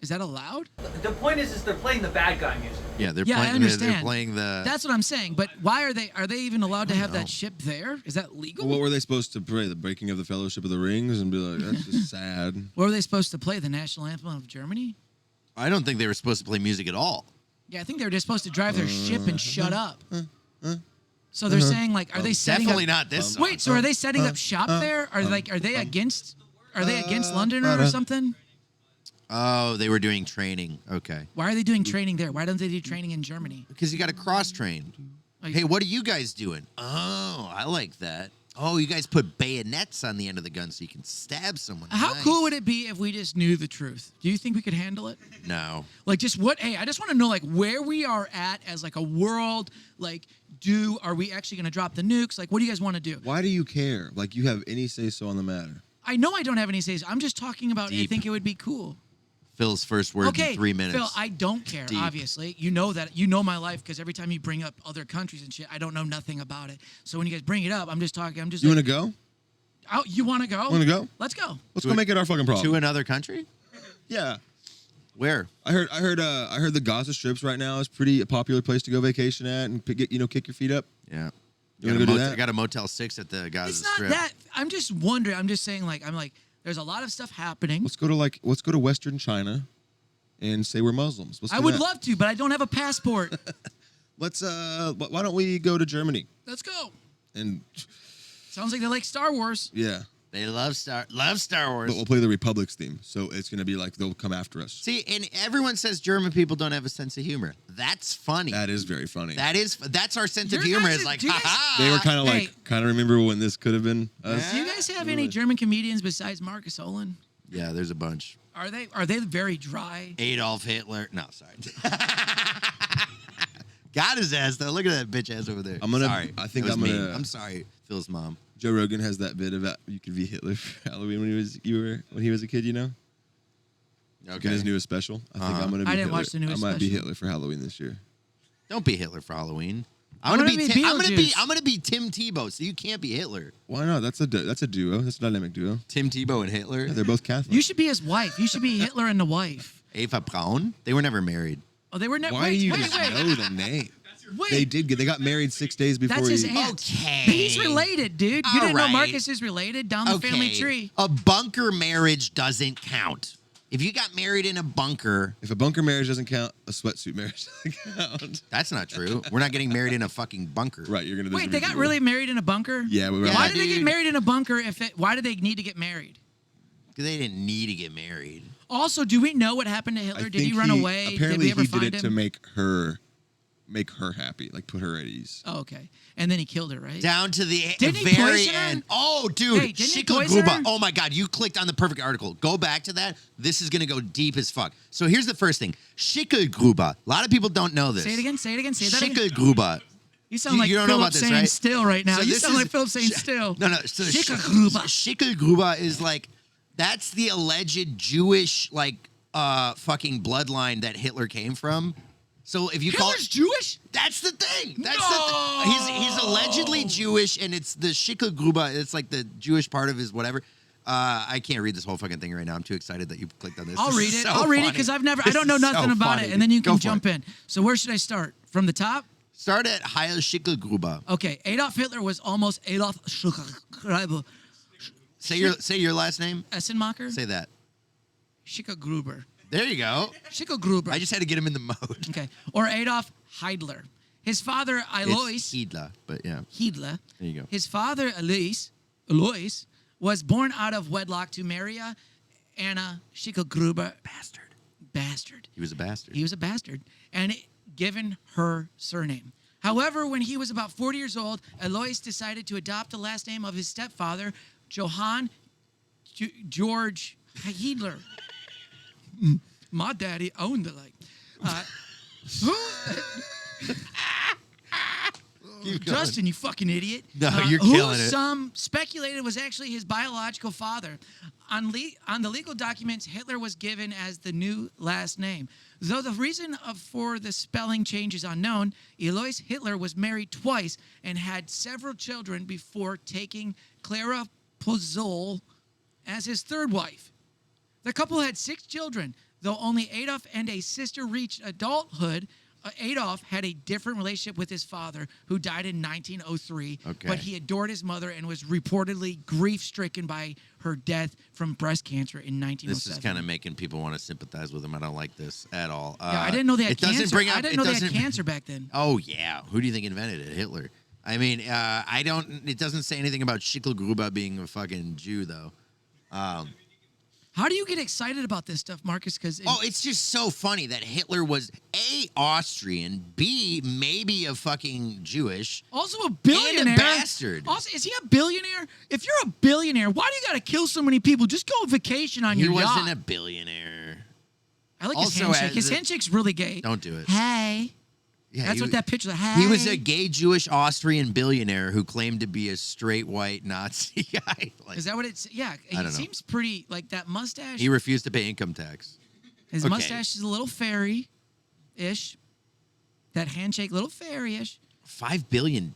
Is that allowed?
The point is they're playing the bad guy music.
Yeah, they're
Yeah, I
playing.
understand.
They're playing the.
That's what I'm saying. But why are they even allowed to have
know.
that ship there? Is that legal?
Well, what were they supposed to pray? The breaking of the Fellowship of the Rings? And be like, that's just sad.
What were they supposed to play? The national anthem of Germany?
I don't think they were supposed to play music at all.
Yeah, I think they were just supposed to drive their ship and shut up. So they're saying like, are they setting
Definitely
up?
not this song.
Wait, so are they setting up shop there? Are they against London or something?
Oh, they were doing training. Okay.
Why are they doing training there? Why don't they do training in Germany?
Because you got to cross train.
Like-
Hey, what are you guys doing? Oh, I like that. Oh, you guys put bayonets on the end of the gun so you can stab someone.
How
Nice.
cool would it be if we just knew the truth? Do you think we could handle it?
No.
Like just what? Hey, I just want to know like where we are at as like a world. Like, are we actually going to drop the nukes? Like, what do you guys want to do?
Why do you care? Like, you have any say-so on the matter.
I know I don't have any say. I'm just talking about. I
Deep.
think it would be cool.
Phil's first word
Okay,
in 3 minutes.
Phil, I don't care.
Deep.
Obviously, you know that. You know my life because every time you bring up other countries and shit, I don't know nothing about it. So when you guys bring it up, I'm just talking. I'm just.
You
like,
want to go?
Oh, you want to go?
Want to go?
Let's go.
Let's go make it our fucking problem.
To another country?
Yeah.
Where?
I heard the Gaza Strips right now is pretty a popular place to go vacation at and kick your feet up.
Yeah.
You wanna go do
I
that?
got a Motel 6 at the Gaza
It's not
Strip.
that. I'm just wondering. I'm just saying. Like, there's a lot of stuff happening.
Let's go to Western China and say we're Muslims. Let's
I
do
would
that.
love to, but I don't have a passport.
Let's why don't we go to Germany?
Let's go.
And
Sounds like they like Star Wars.
yeah.
They love Star Wars.
But we'll play the Republic's theme. So it's going to be like they'll come after us.
See, and everyone says German people don't have a sense of humor. That's funny.
That is very funny.
That's our sense of
Your
humor.
guys'
Is like,
do you guys-
ha
They were kind of
Hey.
remember when this could have been us.
Do you guys have any German comedians besides Markus Olin?
Yeah, there's a bunch.
Are they very dry?
Adolf Hitler. No, sorry. Got his ass though. Look at that bitch ass over there. Sorry.
I think
It was
I'm
me.
gonna-
I'm sorry, Phil's mom.
Joe Rogan has that bit about you could be Hitler for Halloween when he was a kid, you know?
Okay.
In his newest special. I think I'm gonna be
I didn't
Hitler.
watch the newest
I might be
special.
Hitler for Halloween this year.
Don't be Hitler for Halloween.
I'm gonna be Beetlejuice.
I'm gonna be Tim Tebow, so you can't be Hitler.
Why not? That's a duo. That's a dynamic duo.
Tim Tebow and Hitler.
Yeah, they're both Catholic.
You should be his wife. You should be Hitler and the wife.
Eva Braun. They were never married.
Oh, they were never.
Why
Wait,
do you
wait,
just
wait.
know the name?
Wait.
They got married 6 days before.
That's his
he,
aunt.
Okay.
He's related, dude. You
All
didn't know
right.
Marcus is related down the family tree.
A bunker marriage doesn't count. If you got married in a bunker,
If a bunker marriage doesn't count, a sweatsuit marriage doesn't count.
that's not true. We're not getting married in a fucking bunker.
Right, you're gonna.
Wait, they got really married in a bunker?
Yeah, but
Yeah,
Why did they get
dude.
married in a bunker? Why did they need to get married?
Because they didn't need to get married.
Also, do we know what happened to
I
Hitler? Did
think
he run away? Did
Apparently,
we ever
he
find
did it
him?
to make her happy, like put her at ease.
Oh, okay. And then he killed her, right?
Down to the
Didn't he
very
poison her?
end. Oh, dude.
Hey, didn't he poison
Schicklgruber.
her?
Oh, my God. You clicked on the perfect article. Go back to that. This is going to go deep as fuck. So here's the first thing. Schicklgruber. A lot of people don't know this.
Say it again. Say it again. Say that again.
Schicklgruber.
You sound like
you don't know
Philip
about this,
saying
right?
still right now.
So
You
this
sound
is-
like Philip saying still.
No. So
Schicklgruber.
Schicklgruber is like, that's the alleged Jewish, like, fucking bloodline that Hitler came from. So if you call
Hitler's Jewish?
that's the thing. That's
No!
he's allegedly Jewish, and it's the Schicklgruber. It's like the Jewish part of his whatever. I can't read this whole fucking thing right now. I'm too excited that you clicked on this.
I'll
This
read
is
it.
so
I'll read it
funny.
because I
This
don't know
is
nothing
so
about
funny.
it. And then you
Go
can
for
jump
it.
in. So where should I start? From the top?
Start at Heil Schicklgruber.
Okay. Adolf Hitler was almost Adolf Schicklgruber.
Say your last name.
Essenmacher?
Say that.
Schicklgruber.
There you go.
Schicklgruber.
I just had to get him in the mode.
Okay. Or Adolf Hitler. His father, Alois
It's Hitler, but yeah.
Hitler.
There you go.
His father, Alois, was born out of wedlock to Maria Anna Schicklgruber. Bastard.
He was a bastard.
He was a bastard. And given her surname. However, when he was about 40 years old, Alois decided to adopt the last name of his stepfather, Johann George Hitler. My daddy owned the
Keep going.
Justin, you fucking idiot.
No, you're
who
killing it.
Some speculated was actually his biological father. On the legal documents, Hitler was given as the new last name. Though the reason for the spelling change is unknown, Alois Hitler was married twice and had several children before taking Clara Pozol as his third wife. The couple had 6 children. Though only Adolf and a sister reached adulthood, Adolf had a different relationship with his father, who died in 1903.
Okay.
But he adored his mother and was reportedly grief-stricken by her death from breast cancer in 1907.
This is kind of making people want to sympathize with him. I don't like this at all.
Yeah, I didn't know they had
it doesn't
cancer.
bring up-
I didn't
it
know they had
doesn't-
cancer back then.
Oh yeah, who do you think invented it? Hitler. I mean, I don't. It doesn't say anything about Schicklgruber being a fucking Jew though.
How do you get excited about this stuff, Marcus? Because
It's just so funny that Hitler was A, Austrian, B, maybe a fucking Jewish.
also a billionaire.
And a bastard.
Also, is he a billionaire? If you're a billionaire, why do you got to kill so many people? Just go on vacation on
He
your yacht.
wasn't a billionaire.
I like his
also
handshake.
as
His
a-
handshake's really gay.
Don't do it.
Hey.
Yeah,
That's
he
what
wa-
that picture. Hey.
He was a gay Jewish Austrian billionaire who claimed to be a straight white Nazi guy. Like,
Is that what it's? Yeah. He
don't know.
seems pretty like that mustache.
he refused to pay income tax.
His
okay.
mustache is a little fairy-ish. That handshake, little fairy-ish.
$5 billion.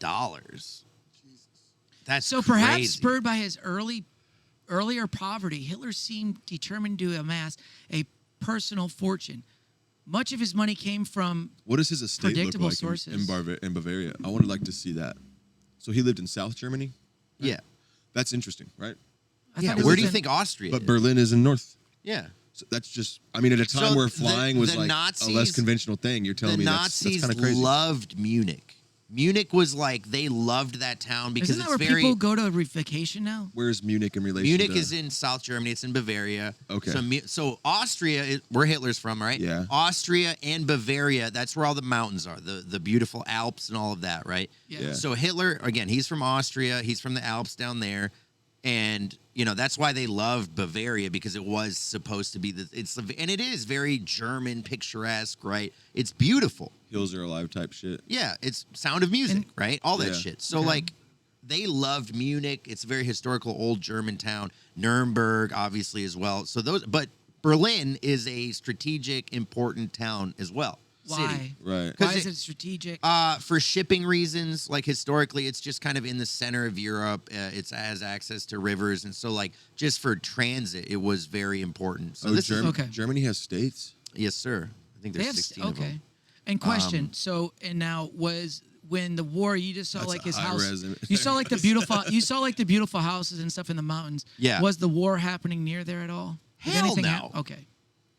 That's
So perhaps
crazy.
spurred by his earlier poverty, Hitler seemed determined to amass a personal fortune. Much of his money came from
What does his estate look
predictable
like
sources.
in Bavaria? I would like to see that. So he lived in South Germany?
Yeah.
That's interesting, right?
I
Yeah.
thought it
Where
was
do you
in-
think Austria
But
is?
Berlin is in North.
Yeah.
So that's just, I mean, at a time
So
where
the-
flying was
the
like a
Nazis-
less conventional thing, you're telling
The
me that's
Nazis
kind of crazy.
loved Munich. Munich was like, they loved that town because
Isn't that
it's
where
very...
people go to vacation now?
Where's Munich in relation
Munich
to...
is in South Germany. It's in Bavaria.
Okay.
So Austria, where Hitler's from, right?
Yeah.
Austria and Bavaria, that's where all the mountains are, the beautiful Alps and all of that, right?
Yeah.
So Hitler, again, he's from Austria. He's from the Alps down there. And, you know, that's why they loved Bavaria, because it was supposed to be, and it is very German, picturesque, right? It's beautiful.
Hills Are Alive type shit.
Yeah, it's Sound of Music,
And-
right? All that
Yeah.
shit. So, like, they loved Munich. It's a very historical old German town. Nuremberg, obviously, as well. So but Berlin is a strategic, important town as well.
Why?
City.
Right.
Why is it strategic?
For shipping reasons, like historically, it's just kind of in the center of Europe. It has access to rivers, and so like just for transit, it was very important. So this is
okay.
Germany has states?
yes, sir. I think there's 16 of them.
And question. So and now was when the war, you just saw
That's
like
a
his
high
house.
res-
You saw like the beautiful. You saw like the beautiful houses and stuff in the mountains.
Yeah.
Was the war happening near there at all? Did
Hell
anything
no.
Okay.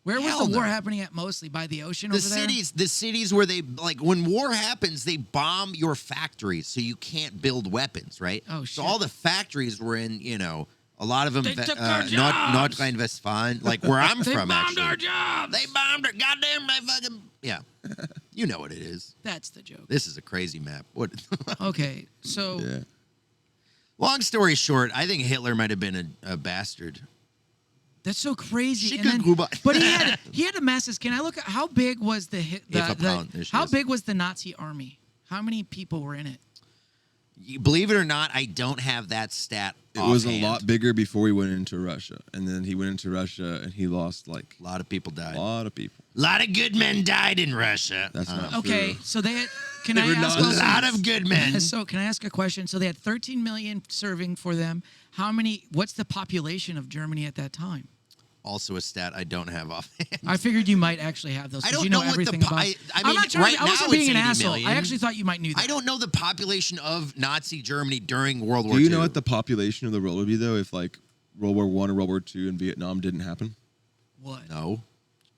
Where was
Hell
the war
no.
happening at mostly? By the ocean
The
over there?
cities where they like when war happens, they bomb your factories so you can't build weapons, right?
Oh,
So
shit.
all the factories were in, a lot of them.
They took our jobs.
North Rhine-Westphalia, like where I'm
They
from.
bombed
Actually,
our jobs.
they bombed our goddamn. They fucking yeah. You know what it is.
That's the joke.
This is a crazy map. What?
Okay, so
Yeah.
Long story short, I think Hitler might have been a bastard.
that's so crazy.
She
And
could
then-
Cuba.
but he had a massive. Can I look at how big was the how big was the Nazi army? How many people were in it?
Believe it or not, I don't have that stat.
It was a
offhand.
lot bigger before he went into Russia. And then he went into Russia and he lost like
A lot of people died.
a lot of people.
A lot of good men died in Russia.
That's not
Okay,
true.
so they had. Can
They
I
were
ask?
not-
A
also-
lot of good men.
So can I ask a question? So they had 13 million serving for them. How many? What's the population of Germany at that time?
Also a stat I don't have offhand.
I figured you might actually have those.
I
'cause
don't
you know
know what the
everything
po-
about.
I
I'm
mean,
not trying.
right
I
now
wasn't being
it's
an
80
asshole.
million.
I actually thought you might knew that.
I don't know the population of Nazi Germany during World War
Do
II.
you know what the population of the world would be though if like World War I or World War II and Vietnam didn't happen?
What?
No.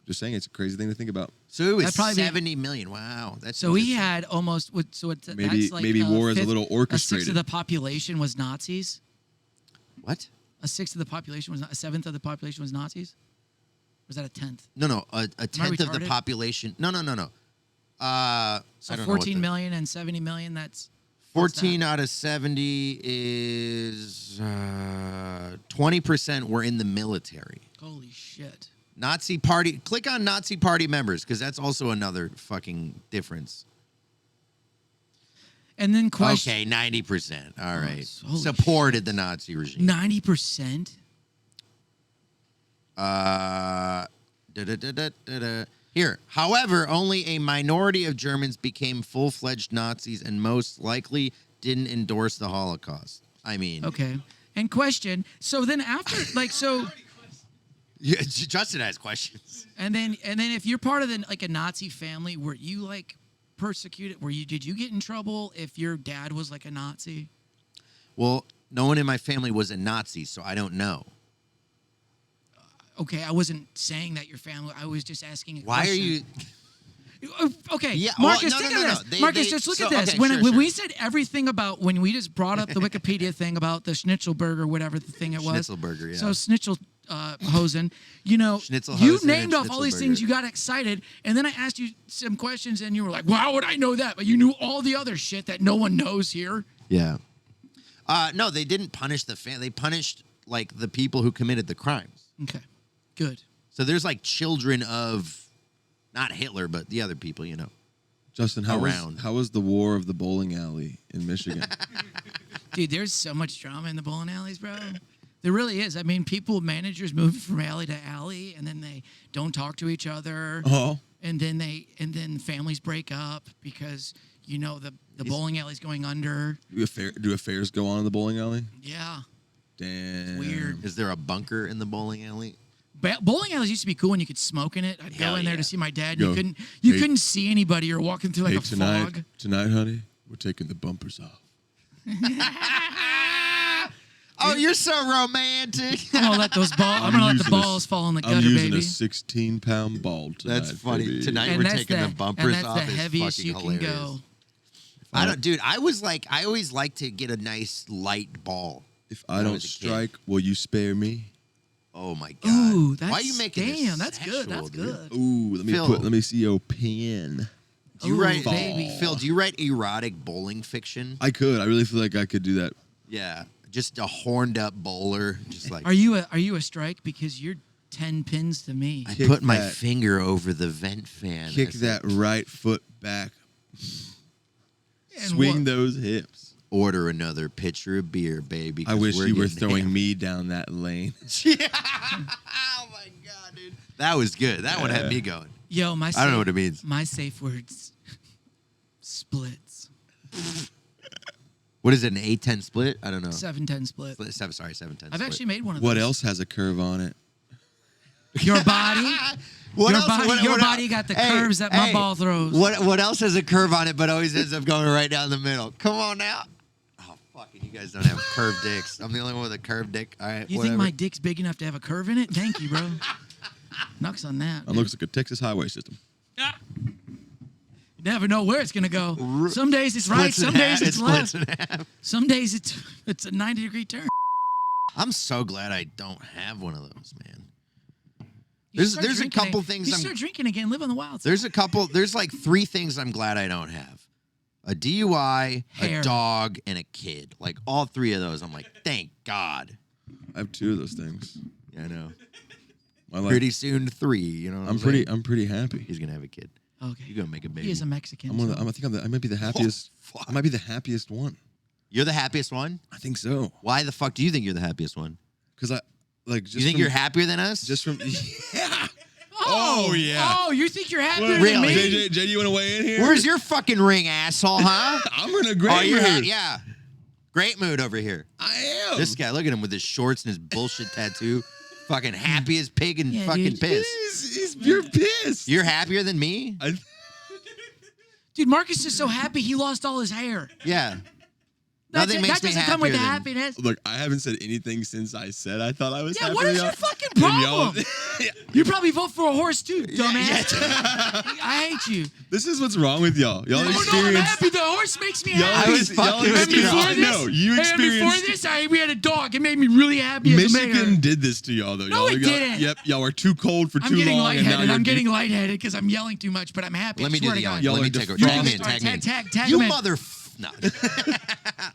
Just saying, it's a crazy thing to think about.
So it was
That'd probably be-
70 million. Wow. That's
So he
interesting.
had almost. So it's
Maybe
that's like
maybe war is a
fifth-
little
A sixth
orchestrated.
of the population was Nazis.
What?
A sixth of the population was a seventh of the population was Nazis. Or was that a tenth?
No. A tenth of the
retarded?
population. No.
So
I don't know
14
what
million and 70 million. That's
14 out of 70 is 20% were in the military.
holy shit.
Nazi Party. Click on Nazi Party members because that's also another fucking difference.
And then question.
Okay, 90%. All right.
holy
Supported the Nazi regime.
90%.
Here, however, only a minority of Germans became full-fledged Nazis and most likely didn't endorse the Holocaust. I mean,
Okay. And question. So then after so
yeah, Justin has questions.
and then if you're part of a Nazi family, were you like persecuted? Did you get in trouble if your dad was like a Nazi?
Well, no one in my family was a Nazi, so I don't know.
Okay, I wasn't saying that your family. I was just asking a
Why
question.
are you?
Okay,
Yeah, well,
Markus,
no,
think
no,
of
no,
this.
no.
Markus,
They-
just look
so-
at this.
okay,
When
sure.
we said everything about when we just brought up the Wikipedia thing about the Schnitzel burger, whatever the thing it was.
Schnitzelburger, yeah.
So Schnitzel Hosen, you
Schnitzelhosen
you
and
named off all these things.
Schnitzelburger.
You got excited, and then I asked you some questions, and you were like, "Well, how would I know that?" But you knew all the other shit that no one knows here.
Yeah. No, they didn't punish the They punished like the people who committed the crimes.
Okay, good.
So there's like children of, not Hitler, but the other people, you know.
Justin,
Around.
how was the war of the bowling alley in Michigan?
Dude, there's so much drama in the bowling alleys, bro. There really is. I mean, managers move from alley to alley, and then they don't talk to each other.
Oh,
And then families break up because the bowling alley's going under.
do affairs go on in the bowling alley?
Yeah.
Damn.
Weird.
Is there a bunker in the bowling alley?
Bowling alleys used to be cool when you could smoke in it. I'd
Hell
go in there
yeah.
to see my dad.
Go,
And you
hey-
couldn't see anybody. You're walking through like
Hey,
a fog.
tonight, honey, we're taking the bumpers off.
Oh, you're so romantic.
I'm gonna let those balls. I'm gonna let the
using a-
balls fall in the
I'm
gutter,
using
baby.
a 16-pound ball tonight.
That's funny.
Baby.
Tonight
And
we're
that's
taking the bumpers
and that's
off.
the
Is
heaviest
fucking
you can
hilarious.
go.
I don't, dude. I always like to get a nice light ball.
If I
when I
don't
was a kid.
strike, will you spare me?
Oh my god.
Ooh, that's
Why are you making this
damn. That's good.
sexual,
That's
dude?
good.
Ooh,
Phil.
let me see your pen.
Do you
Ooh,
write,
baby.
Phil? Do you write erotic bowling fiction?
I really feel like I could do that.
Yeah, just a horned up bowler, just like
Are you a strike? Because you're 10 pins to me.
I
Kick
put my
that.
finger over the vent fan.
Kick
I said,
that right foot back.
And
Swing
what-
those hips.
Order another pitcher of beer, baby.
I
'cause
wish
we're
you were
getting
throwing
hammered."
me down that lane.
Yeah. Oh my god, dude. That was good. That one had me going.
Yo,
I don't know what it means.
My safe words. Splits.
What is it, an 8-10 split? I don't know.
7-10 split.
7-10
I've actually made one of
What
those.
else has a curve on it?
Your body.
What
your body got the curves that my ball throws.
What else has a curve on it but always ends up going right down the middle? Come on now. Oh, fucking, you guys don't have curved dicks. I'm the only one with a curved dick. All right,
You think my dick's big enough to have a curve in it? Thank you, bro. Knocks on that.
It looks like a Texas highway system.
You never know where it's gonna go. Some days it's right, some days it's left. Some days it's a 90-degree turn.
I'm so glad I don't have one of those, man.
You
There's
start
a
drinking
couple
again.
things
You
I'm-
start drinking again, live on the wild side.
There's like 3 things I'm glad I don't have. A DUI,
Hair.
a dog, and a kid. Like all 3 of those, I'm like, thank God.
I have 2 of those things.
Yeah, I know.
My life,
Pretty soon 3, you know what
I'm pretty happy.
He's gonna have a kid.
Okay.
You're gonna make a baby.
He is a Mexican.
I'm one of
so-
the, I might be the happiest.
fuck.
I might be the happiest one.
You're the happiest one?
I think so.
Why the fuck do you think you're the happiest one?
Because I like just
You think
from-
you're happier than us?
just from yeah.
Oh,
Oh, yeah.
Oh, you think you're happier
Really?
than me?
JJ, you want to weigh in here?
Where's your fucking ring, asshole, huh?
I'm in a great
you're
mood.
yeah. Great mood over here.
I am.
This guy, look at him with his shorts and his bullshit tattoo. Fucking happy as pig and
Yeah,
fucking
dude.
pissed.
You're pissed.
You're happier than me?
Dude, Marcus is so happy he lost all his hair.
Yeah.
That's
Nothing
it.
makes
That
me
doesn't come with the
happier
happiness.
Look, I haven't said anything since I said I thought I was
Yeah,
happy.
what is
y'all.
your fucking
And y'all-
problem? You probably vote for a horse too, dumbass. I hate you.
This is what's wrong with y'all. Y'all
Oh no, I'm
experience.
happy. The horse makes me
Y'all,
happy.
was fucking
y'all
with you.
experience-
And
I know you
and before
experienced.
this, we had a dog. It made me really happy as a mayor.
Michigan did this to y'all though.
No,
y'all,
it
y'all-
didn't.
Yep, y'all were too cold for
I'm
too
getting
long, and now
lightheaded.
you're
I'm getting lightheaded because I'm yelling too much, but I'm happy.
Let me do
Swear
the
to God.
Y'all
Let me
are
take over.
defrosted.
Tag me in, tag me in.
Tag
You
him in.
mother... No.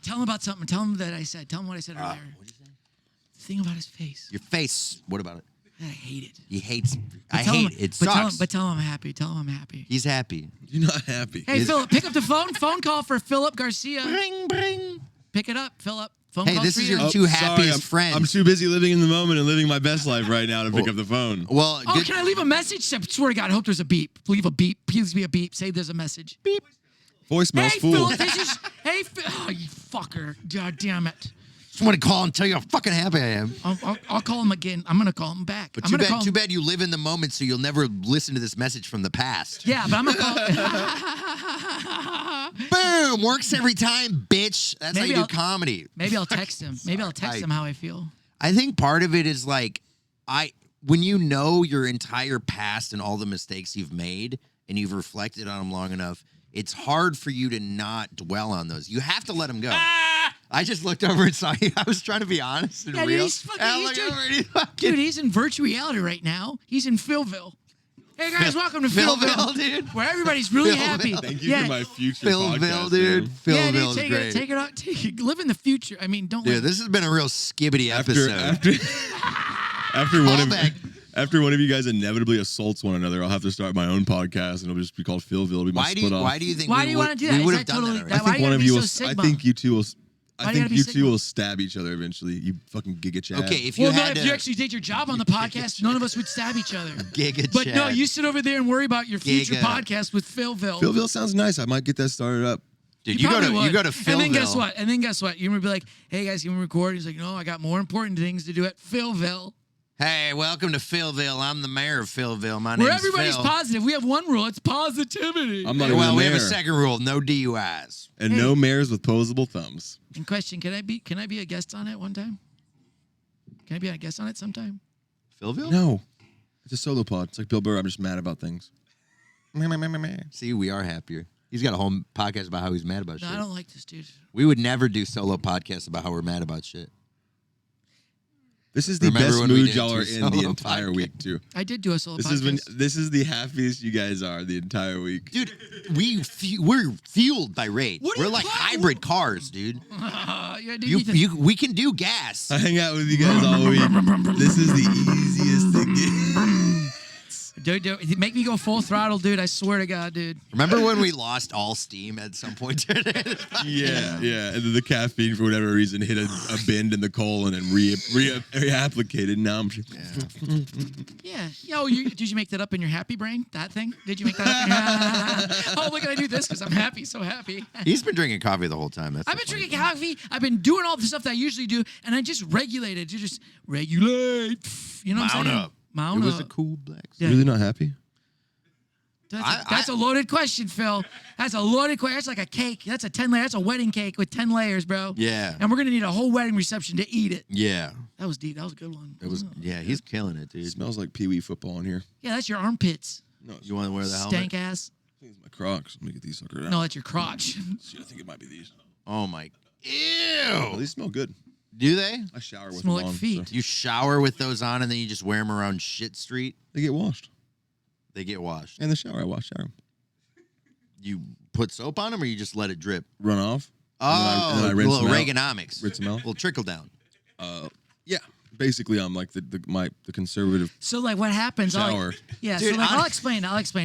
Tell him about something. Tell him that I said. Tell him what I said earlier.
What'd you say?
The thing about his face.
Your face. What about it?
I hate it.
He hates...
But
I
tell
hate
him,
it. It
but
sucks.
tell him I'm happy. Tell him I'm happy.
He's happy.
You're not happy.
Hey, Philip, pick up the phone. Phone call for Philip Garcia.
Bring, bring.
Pick it up, Philip. Phone
Hey,
call
this
for
is
you.
your two happiest
I'm
friends.
too busy living in the moment and living my best life right now to pick up the phone.
Well,
Oh,
good-
can I leave a message? Swear to God, I hope there's a beep. Leave a beep. Please be a beep. Say there's a message. Beep.
Voicemail's
Hey,
full.
Philip, this is... Hey, oh, you fucker. God damn it.
just want to call and tell you how fucking happy I am.
I'll call him again. I'm going to call him back.
But
I'm
too
gonna call
bad,
him.
too bad you live in the moment, so you'll never listen to this message from the past.
Yeah, but I'm going to call...
Boom! Works every time, bitch. That's
Maybe
how you
I'll-
do comedy.
Maybe I'll text him. Maybe I'll text him how I feel.
I think part of it is like, when you know your entire past and all the mistakes you've made, and you've reflected on them long enough, it's hard for you to not dwell on those. You have to let them go. I just looked over and saw you. I was trying to be honest and
Yeah, dude,
real.
he's fucking-
And I
he's
looked
doing-
over and he's fucking
Dude, he's in virtual reality right now. He's in Philville. Hey, guys, welcome to
Philville,
Philville.
dude.
Where everybody's really
Philville.
happy.
Thank you
yeah.
for my future
Philville,
podcast,
dude.
man.
Yeah, dude,
Philville's
take
great.
it, take it out. Live in the future. I mean, don't
Dude,
live.
this has been a real skibbity episode.
After one of
Callback.
after one of you guys inevitably assaults one another, I'll have to start my own podcast, and it'll just be called Philville. It'll be my
Why do
split
you?
off.
Why do you think?
Why
we
do you
would-
wanna do that?
We
Is
would
that
have done
totally-
that
that-
already.
I think
why
one
you
of
gotta
you
be
will.
so
I
Sigma?
think you two will. I
Why you
think
gotta be
you two
Sigma?
will stab each other eventually. You fucking giga Chad.
Okay, if you
Well, no,
had
if
to,
you actually did your job on the podcast, none of us would stab each other.
Giga
But no,
Chad.
you sit over there and worry about your future
Giga.
podcast with Philville.
Philville sounds nice. I might get that started up.
Dude, you go
probably
to
would.
Philville.
And then guess what? And then guess what? You're gonna be like, "Hey guys, can we record?" He's like, "No, I got more important things to do at Philville."
Hey, welcome to Philville. I'm the mayor of Philville. My
Where
name's
everybody's
Phil.
positive. We have one rule. It's positivity.
I'm not even
Well,
a
we
mayor.
have a second rule: no DUIs.
And
Hey.
no mayors with posable thumbs.
In question, can I be a guest on it one time? Can I be a guest on it sometime?
Philville?
No, it's a solo pod. It's like Bill Burr. I'm just mad about things.
See, we are happier. He's got a whole podcast about how he's mad about
No,
shit.
I don't like this dude.
We would never do solo podcasts about how we're mad about shit.
This is the
Remember
best
when we
mood
did
y'all
two
are in the
solo
entire
podcasts?
week too.
I did do a solo
This
podcast.
is the happiest you guys are the entire week.
Dude, we're fueled by rage.
What are
We're
you
like
talking-
hybrid cars, dude.
Yeah, dude,
We can do gas.
I hang out with you guys all week. This is the easiest thing.
Dude, make me go full throttle, dude. I swear to God, dude.
Remember when we lost all steam at some point today?
Yeah. And then the caffeine, for whatever reason, hit a bend in the colon and reapplicated. Now I'm just...
Yeah. Yo, did you make that up in your happy brain? That thing? Did you make that up in your... Oh, look, I do this because I'm happy, so happy.
He's been drinking coffee the whole time.
I've been drinking coffee. I've been doing all the stuff that I usually do, and I just regulated. You just regulate. You know what I'm saying?
Up.
Mount
it was
up.
a cool black.
Yeah.
Really not happy?
That's a loaded question, Phill. That's a loaded question. That's like a cake. That's a 10 layer. That's a wedding cake with 10 layers, bro.
Yeah.
And we're gonna need a whole wedding reception to eat it.
Yeah.
That was deep. That was a good one.
It was. Yeah, he's killing it, dude.
It smells like Pee Wee football in here.
Yeah, that's your armpits.
No,
You want to wear the helmet?
Stank ass.
I think it's my Crocs. Let me get these suckers out.
No, that's your crotch.
See, I think it might be these.
Oh my.
Oh,
Ew.
these smell good.
Do they?
I shower with
Smell
them
like
on,
feet.
so
You shower with those on, and then you just wear them around shit street.
they get washed.
They get washed.
In the shower, I shower them.
You put soap on them, or you just let it drip?
Run off.
Oh,
and then I rinse
little
them out.
Reaganomics.
Rinse them out.
Little trickle down.
Yeah. Basically, I'm like the conservative
So like what happens?
shower.
So like I'll explain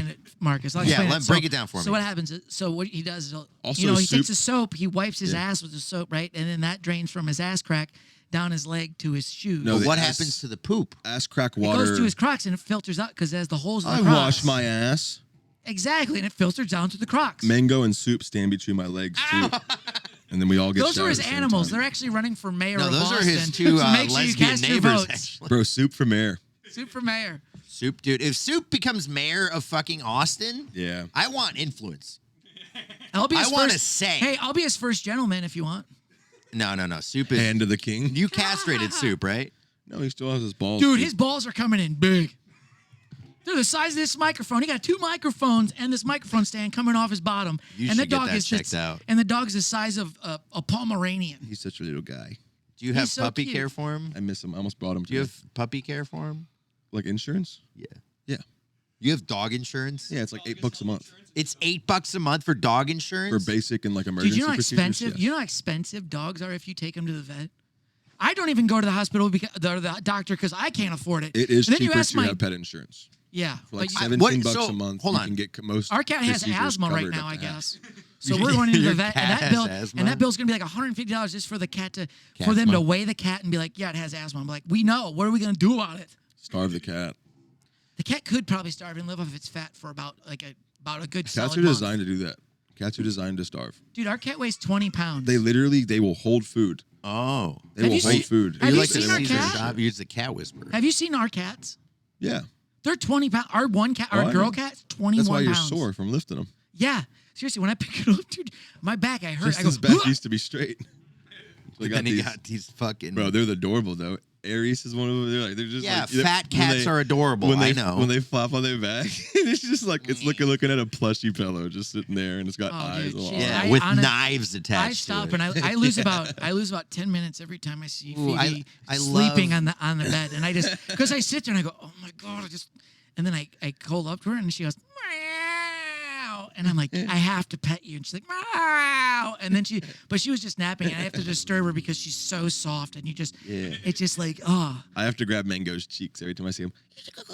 it, Marcus. I'll explain it.
break it down for me.
So what happens is, so what he does is,
Also,
he takes
soup-
the soap, he wipes his
Yeah.
ass with the soap, right? And then that drains from his ass crack down his leg to his shoes.
No,
But
the
what
ass-
happens to the poop?
Ass crack
it
water.
goes to his Crocs and it filters out because it has the holes in the
I
Crocs.
wash my ass.
Exactly, and it filters down to the Crocs.
Mango and soup stand between my legs too. And then we all get
Those are
showered
his
at the same
animals.
time.
They're actually running for mayor
No,
of
those
Boston.
are his two
so make sure you
lesbian
cast your
neighbors.
votes.
Actually.
Bro, soup for mayor.
Soup for mayor.
Soup, dude. If Soup becomes mayor of fucking Austin,
Yeah.
I want influence.
I'll be his
I want to
first-
say.
Hey, I'll be his first gentleman if you want.
No. Soup is.
Hand of the king.
You castrated Soup, right?
No, he still has his balls.
Dude, his balls are coming in big. They're the size of this microphone. He got 2 microphones and this microphone stand coming off his bottom.
You
and
should get that checked out.
And the dog's the size of a Pomeranian.
He's such a little guy.
Do you have
He's so
puppy
cute.
care for him?
I miss him. I almost brought him.
Do you have puppy care for him?
like insurance?
Yeah.
Yeah.
You have dog insurance?
Yeah, it's like $8 a month
It's $8 a month for dog insurance?
for basic and like emergency
Dude, you know how
procedures.
expensive?
Yes.
You know how expensive dogs are if you take them to the vet. I don't even go to the hospital because the doctor because I can't afford it.
It is
And then you
cheaper
ask
to
my
have pet insurance.
yeah.
For like
but
$17
what-
a month,
hold
you
on.
can get most
our cat has
procedures
asthma right
covered
now,
at
I
the vet.
guess. So we're going to the
Your
vet,
cat
and
has
that
asthma?
bill's gonna be like $150 just for the cat to for
Cat
them to
asthma.
weigh the cat and be like, yeah, it has asthma. I'm like, we know. What are we gonna do about it?
Starve the cat.
The cat could probably starve and live off its fat for about a good
Cats
solid
are
month.
designed to do that. Cats are designed to starve.
Dude, our cat weighs 20 pounds.
They will hold food.
Oh.
They
Have
will
you
hold
seen-
food.
have
You
you
like
seen
the
our
Caesar
cat?
shop? Use the cat whisperer.
Have you seen our cats?
Yeah.
They're 20 pounds. Our one cat,
Oh,
our
I
girl
know.
cat's 21
That's why you're
pounds.
sore from lifting them.
Yeah. Seriously, when I pick it up, dude, my back, I hurt. I go,
Justin's back
"Ugh."
used to be straight. So they
Then he
these-
got these fucking...
Bro, they're adorable though. Aries is one of them. They're just
Yeah,
like,
fat
when
cats are adorable,
When
I
they,
know.
When they flop on their back, it's just like it's looking at a plushy pillow just sitting there, and it's got
Oh,
eyes
dude,
all
jeez.
yeah,
I
with
honest-
knives attached
I stop
to it.
and I lose about 10 minutes every time I see
Ooh,
Phoebe
I
sleeping
love-
on the bed, and I just because I sit there and I go, oh my god, and then I call up to her and she goes, meow, and I'm like, I have to pet you, and she's like, meow, and then she was just napping, and I have to disturb her because she's so soft, and it's just like, oh,
I have to grab Mango's cheeks every time I see him.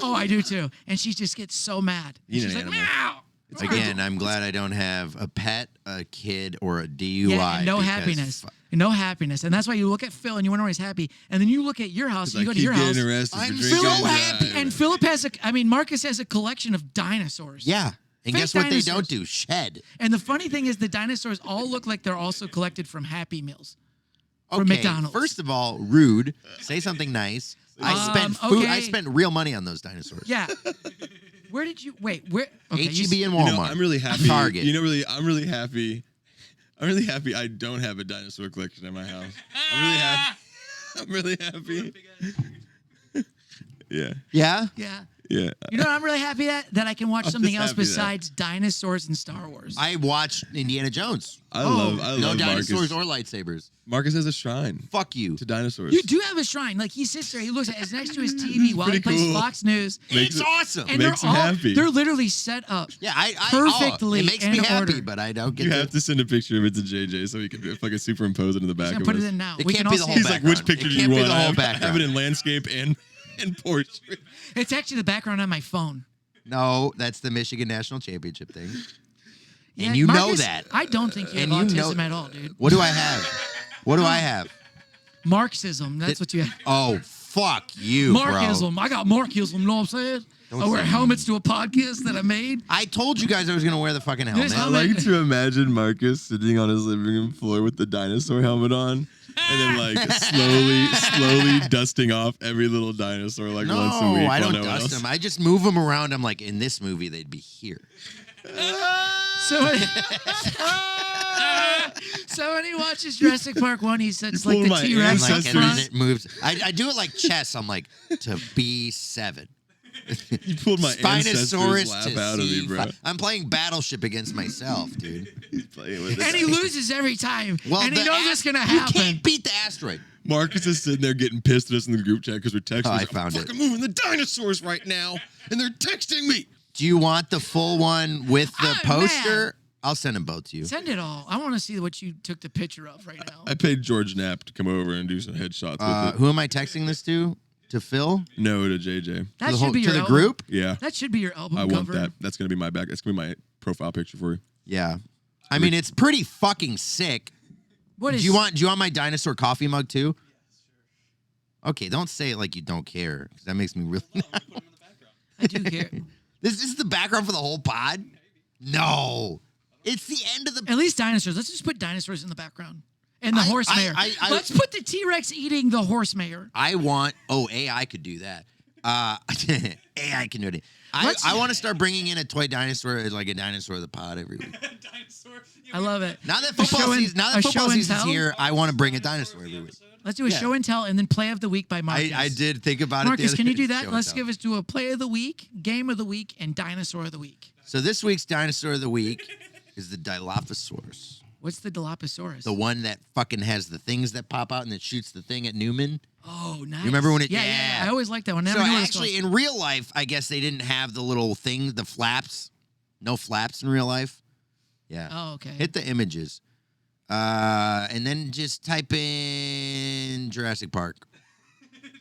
I do too, and she just gets so mad. And
He's
she's
an
like,
animal.
meow.
Again, I'm glad I don't have a pet, a kid, or a DUI.
Yeah, and no
because
happiness. No happiness. And that's why you look at Phill and you wonder why he's happy. And then you look at your house and you go
I
to
keep
your house.
getting arrested for
I'm
drinking.
so
and
happy.
driving.
And Philip Marcus has a collection of dinosaurs.
Yeah. And
Fake
guess what
dinosaurs.
they don't do? Shed.
And the funny thing is the dinosaurs all look like they're also collected from Happy Meals. From
Okay,
McDonald's.
first of all, rude. Say something nice. I spent food. I
okay.
spent real money on those dinosaurs.
Yeah. Where did you wait? Where okay, you
HEB and
You
Walmart.
know, I'm really happy.
Target.
I'm really happy. I'm really happy I don't have a dinosaur collection in my house. I'm really happy. Yeah.
Yeah.
Yeah.
Yeah.
You know what I'm really happy that I can watch
I'm
something
just
else
happy that-
besides dinosaurs and Star Wars.
I watched Indiana Jones.
I love
No
Marcus.
dinosaurs or lightsabers.
Marcus has a shrine
Fuck you.
to dinosaurs.
You do have a shrine. Like he sits there, he looks at it's next to his TV while he
Pretty
plays
cool.
Fox News.
Makes
It's
it-
awesome.
And
Makes
they're
him
all
happy.
they're literally set up.
Yeah, I
Perfectly
it makes me
in
happy,
order.
but I don't get
You
to.
have to send a picture of it to JJ so he can fucking superimpose it in the back
I'm
of
gonna put
us.
it in now.
It
we
can't
can
be
all
the
see
whole
it.
He's like, which
background.
picture
It
do
can't
you
be
want?
the whole
I have
background.
it in landscape and portrait.
It's actually the background on my phone.
No, that's the Michigan National Championship thing.
Yeah,
And you know
Marcus,
that.
I don't think you have
And you
autism
know-
at all, dude.
What do I have? What do I have?
Marxism. That's what you have.
Oh, fuck you, bro.
Marxism. I got Marxism. You know what I'm saying?
Don't
I wear
say-
helmets to a podcast that I made.
I told you guys I was going to wear the fucking helmet.
This
I
helmet-
like to imagine Marcus sitting on his living room floor with the dinosaur helmet on, and then like slowly dusting off every little dinosaur like
No,
once a week.
I
while
don't
no one
dust
else-
them. I just move them around. I'm like, in this movie, they'd be here.
So when he watches Jurassic Park 1, he sits like
pulled
the
my
T-Rex
Like,
up
ancestors.
and then
front.
it moves. I do it like chess. I'm like, to B7.
You pulled my ancestors'
Spinosaurus
laugh
to
out of me, bro.
C5. I'm playing Battleship against myself, dude.
He's playing with
And
it.
he loses every time. and he
the
knows it's going to
You
happen.
can't beat the asteroid.
Marcus is sitting there getting pissed at us in the group chat because we're texting.
Oh,
He's
I
like,
found
I'm
it.
fucking moving the dinosaurs right now, and they're texting me.
Do you want the full one with the
Ah,
poster?
man.
I'll send them both to you.
Send it all. I want to see what you took the picture of right now.
I paid George Knapp to come over and do some headshots with it.
Who am I texting this to? To Phil?
No, to JJ.
That
to
should be
to
your
the
album.
group?
Yeah,
That should be your album
I want
cover.
that. That's gonna be my back. That's gonna be my profile picture for you.
Yeah. I mean, it's pretty fucking sick.
What
Do
is
you want my dinosaur coffee mug too? Okay, don't say it like you don't care, because that makes me really.
I do care.
This is the background for the whole pod? No. It's the end of the.
At least dinosaurs. Let's just put dinosaurs in the background. And the
I-
horse
I-
mayor.
I-
Let's put the T-Rex eating the horse mayor.
I want. Oh, AI could do that. AI can do it.
Let's-
I want to start bringing in a toy dinosaur, like a dinosaur of the pod every week.
Dinosaur.
I love it.
Now that
A show
football
and-
season, now
a
that
show
football
and
season's
tell?
here, I want to bring a dinosaur every week.
Let's do a show and tell and then play of the week by Marcus.
I did think about
Marcus,
it. the
can
other
you do
day.
that?
Show and
Let's
tell.
give us do a play of the week, game of the week, and dinosaur of the week.
So this week's dinosaur of the week is the Dilophosaurus,
What's the Dilophosaurus?
the one that fucking has the things that pop out and that shoots the thing at Newman.
Oh, nice.
You remember when it?
Yeah. I always liked that one. Never
So
knew what it was
actually,
called.
in real life, I guess they didn't have the little thing, the flaps. No flaps in real life. Yeah.
Oh, okay.
Hit the images, and then just type in Jurassic Park,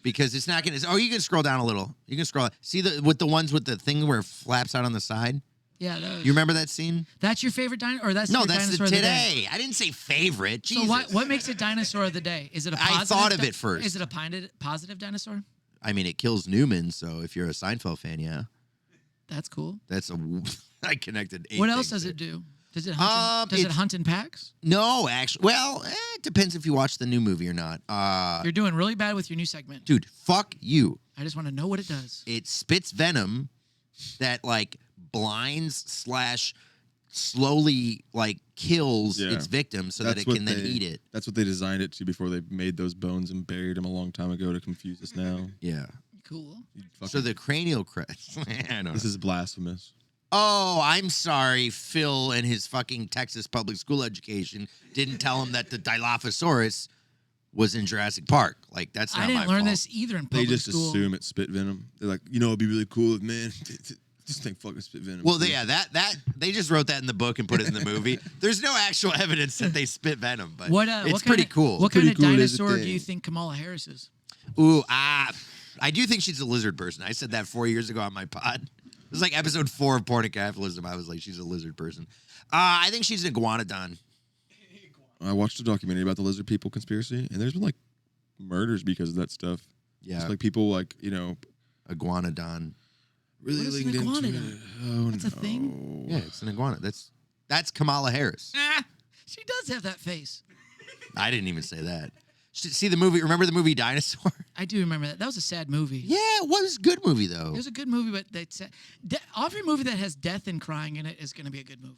because it's not gonna. Oh, you can scroll down a little. You can scroll. See the ones with the thing where it flaps out on the side.
Yeah, those.
You remember that scene?
That's your favorite dinosaur, or that's
No,
your
that's
dinosaur
the
of the day?
today. I didn't say favorite.
So
Jesus.
what makes it dinosaur of the day? Is it a
I
positive?
thought of it first.
Is it a positive dinosaur?
I mean, it kills Newman. So if you're a Seinfeld fan, yeah,
That's cool.
that's a. I connected. 8
What else
things
does
there.
it do? Does it hunt? Does it
it's-
hunt in packs?
No, actually. Well, it depends if you watch the new movie or not.
You're doing really bad with your new segment.
Dude, fuck you.
I just want to know what it does.
It spits venom that like blinds / slowly like kills
Yeah.
its victim so that
That's
it
what
can then
they-
eat it.
That's what they designed it to before they made those bones and buried them a long time ago to confuse us now.
Yeah.
Cool.
You fucking-
So the cranial crest. I don't know.
this is blasphemous.
Oh, I'm sorry. Phil and his fucking Texas public school education didn't tell him that the Dilophosaurus was in Jurassic Park. Like, that's not
I didn't
my
learn
fault.
this either in
They
public
just
school.
assume it's spit venom. They're like, it'd be really cool if, man, this thing fucking spit venom.
Well, yeah, that they just wrote that in the book and put it in the movie. There's no actual evidence that they spit venom, but it's
what
pretty
kinda,
cool.
What
Pretty
kind of
cool is a
dinosaur do you
thing.
think Kamala Harris is?
Ooh, I do think she's a lizard person. I said that 4 years ago on my pod. It was like episode 4 of Porn and Capitalism. I was like, she's a lizard person. I think she's an iguanodon.
I watched a documentary about the lizard people conspiracy, and there's been like murders because of that stuff.
Yeah,
It's like people like,
iguanodon.
really
What is
linked
an
into
iguanodon?
it. Oh,
That's a thing?
Yeah, it's an iguana. That's Kamala Harris.
She does have that face.
I didn't even say that. See the movie? Remember the movie Dinosaur?
I do remember that. That was a sad movie.
Yeah, it was a good movie though.
It was a good movie, but that's every movie that has death and crying in it is going to be a good movie.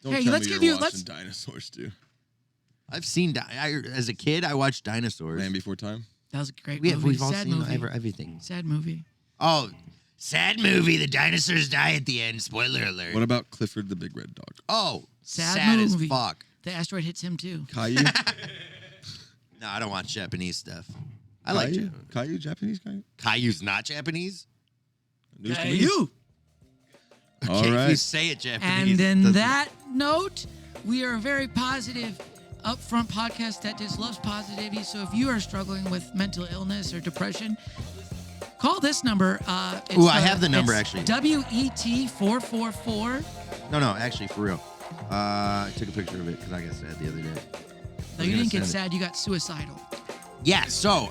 Don't
Hey,
tell
let's
me
give
you're
you-
watching
let's-
Dinosaurs too.
I've seen as a kid. I watched Dinosaurs.
Land Before Time.
That was a great
We've
movie.
all
Sad
seen
movie.
everything.
Sad movie.
Oh, sad movie. The dinosaurs die at the end. Spoiler alert.
What about Clifford the Big Red Dog?
Oh,
Sad
sad as
movie.
fuck.
The asteroid hits him too.
Caillou?
No, I don't watch Japanese stuff. I like
Caillou?
Japanese.
Caillou, Japanese Caillou?
Caillou's not Japanese.
News to me.
You.
All
Okay, if you
right.
say it Japanese.
And
it
in
doesn't-
that note, we are a very positive, upfront podcast that just loves positivity. So if you are struggling with mental illness or depression, Call this number.
Ooh, I have the number, actually.
WET 444.
No, actually, for real. I took a picture of it because I got sad the other day.
No, you didn't get sad. You got suicidal.
Yeah, so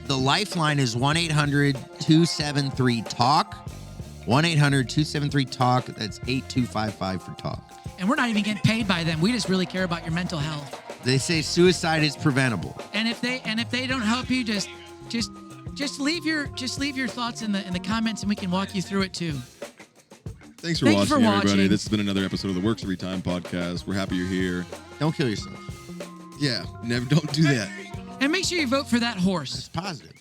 the lifeline is 1-800-273-TALK. 1-800-273-TALK. That's 8255 for TALK.
And we're not even getting paid by them. We just really care about your mental health.
They say suicide is preventable.
And if they don't help you, just leave your thoughts in the comments, and we can walk you through it too.
Thanks for watching, everybody. This has been another episode of the Works Every Time podcast. We're happy you're here.
Don't kill yourself.
Yeah, don't do that.
And make sure you vote for that horse.
It's positive.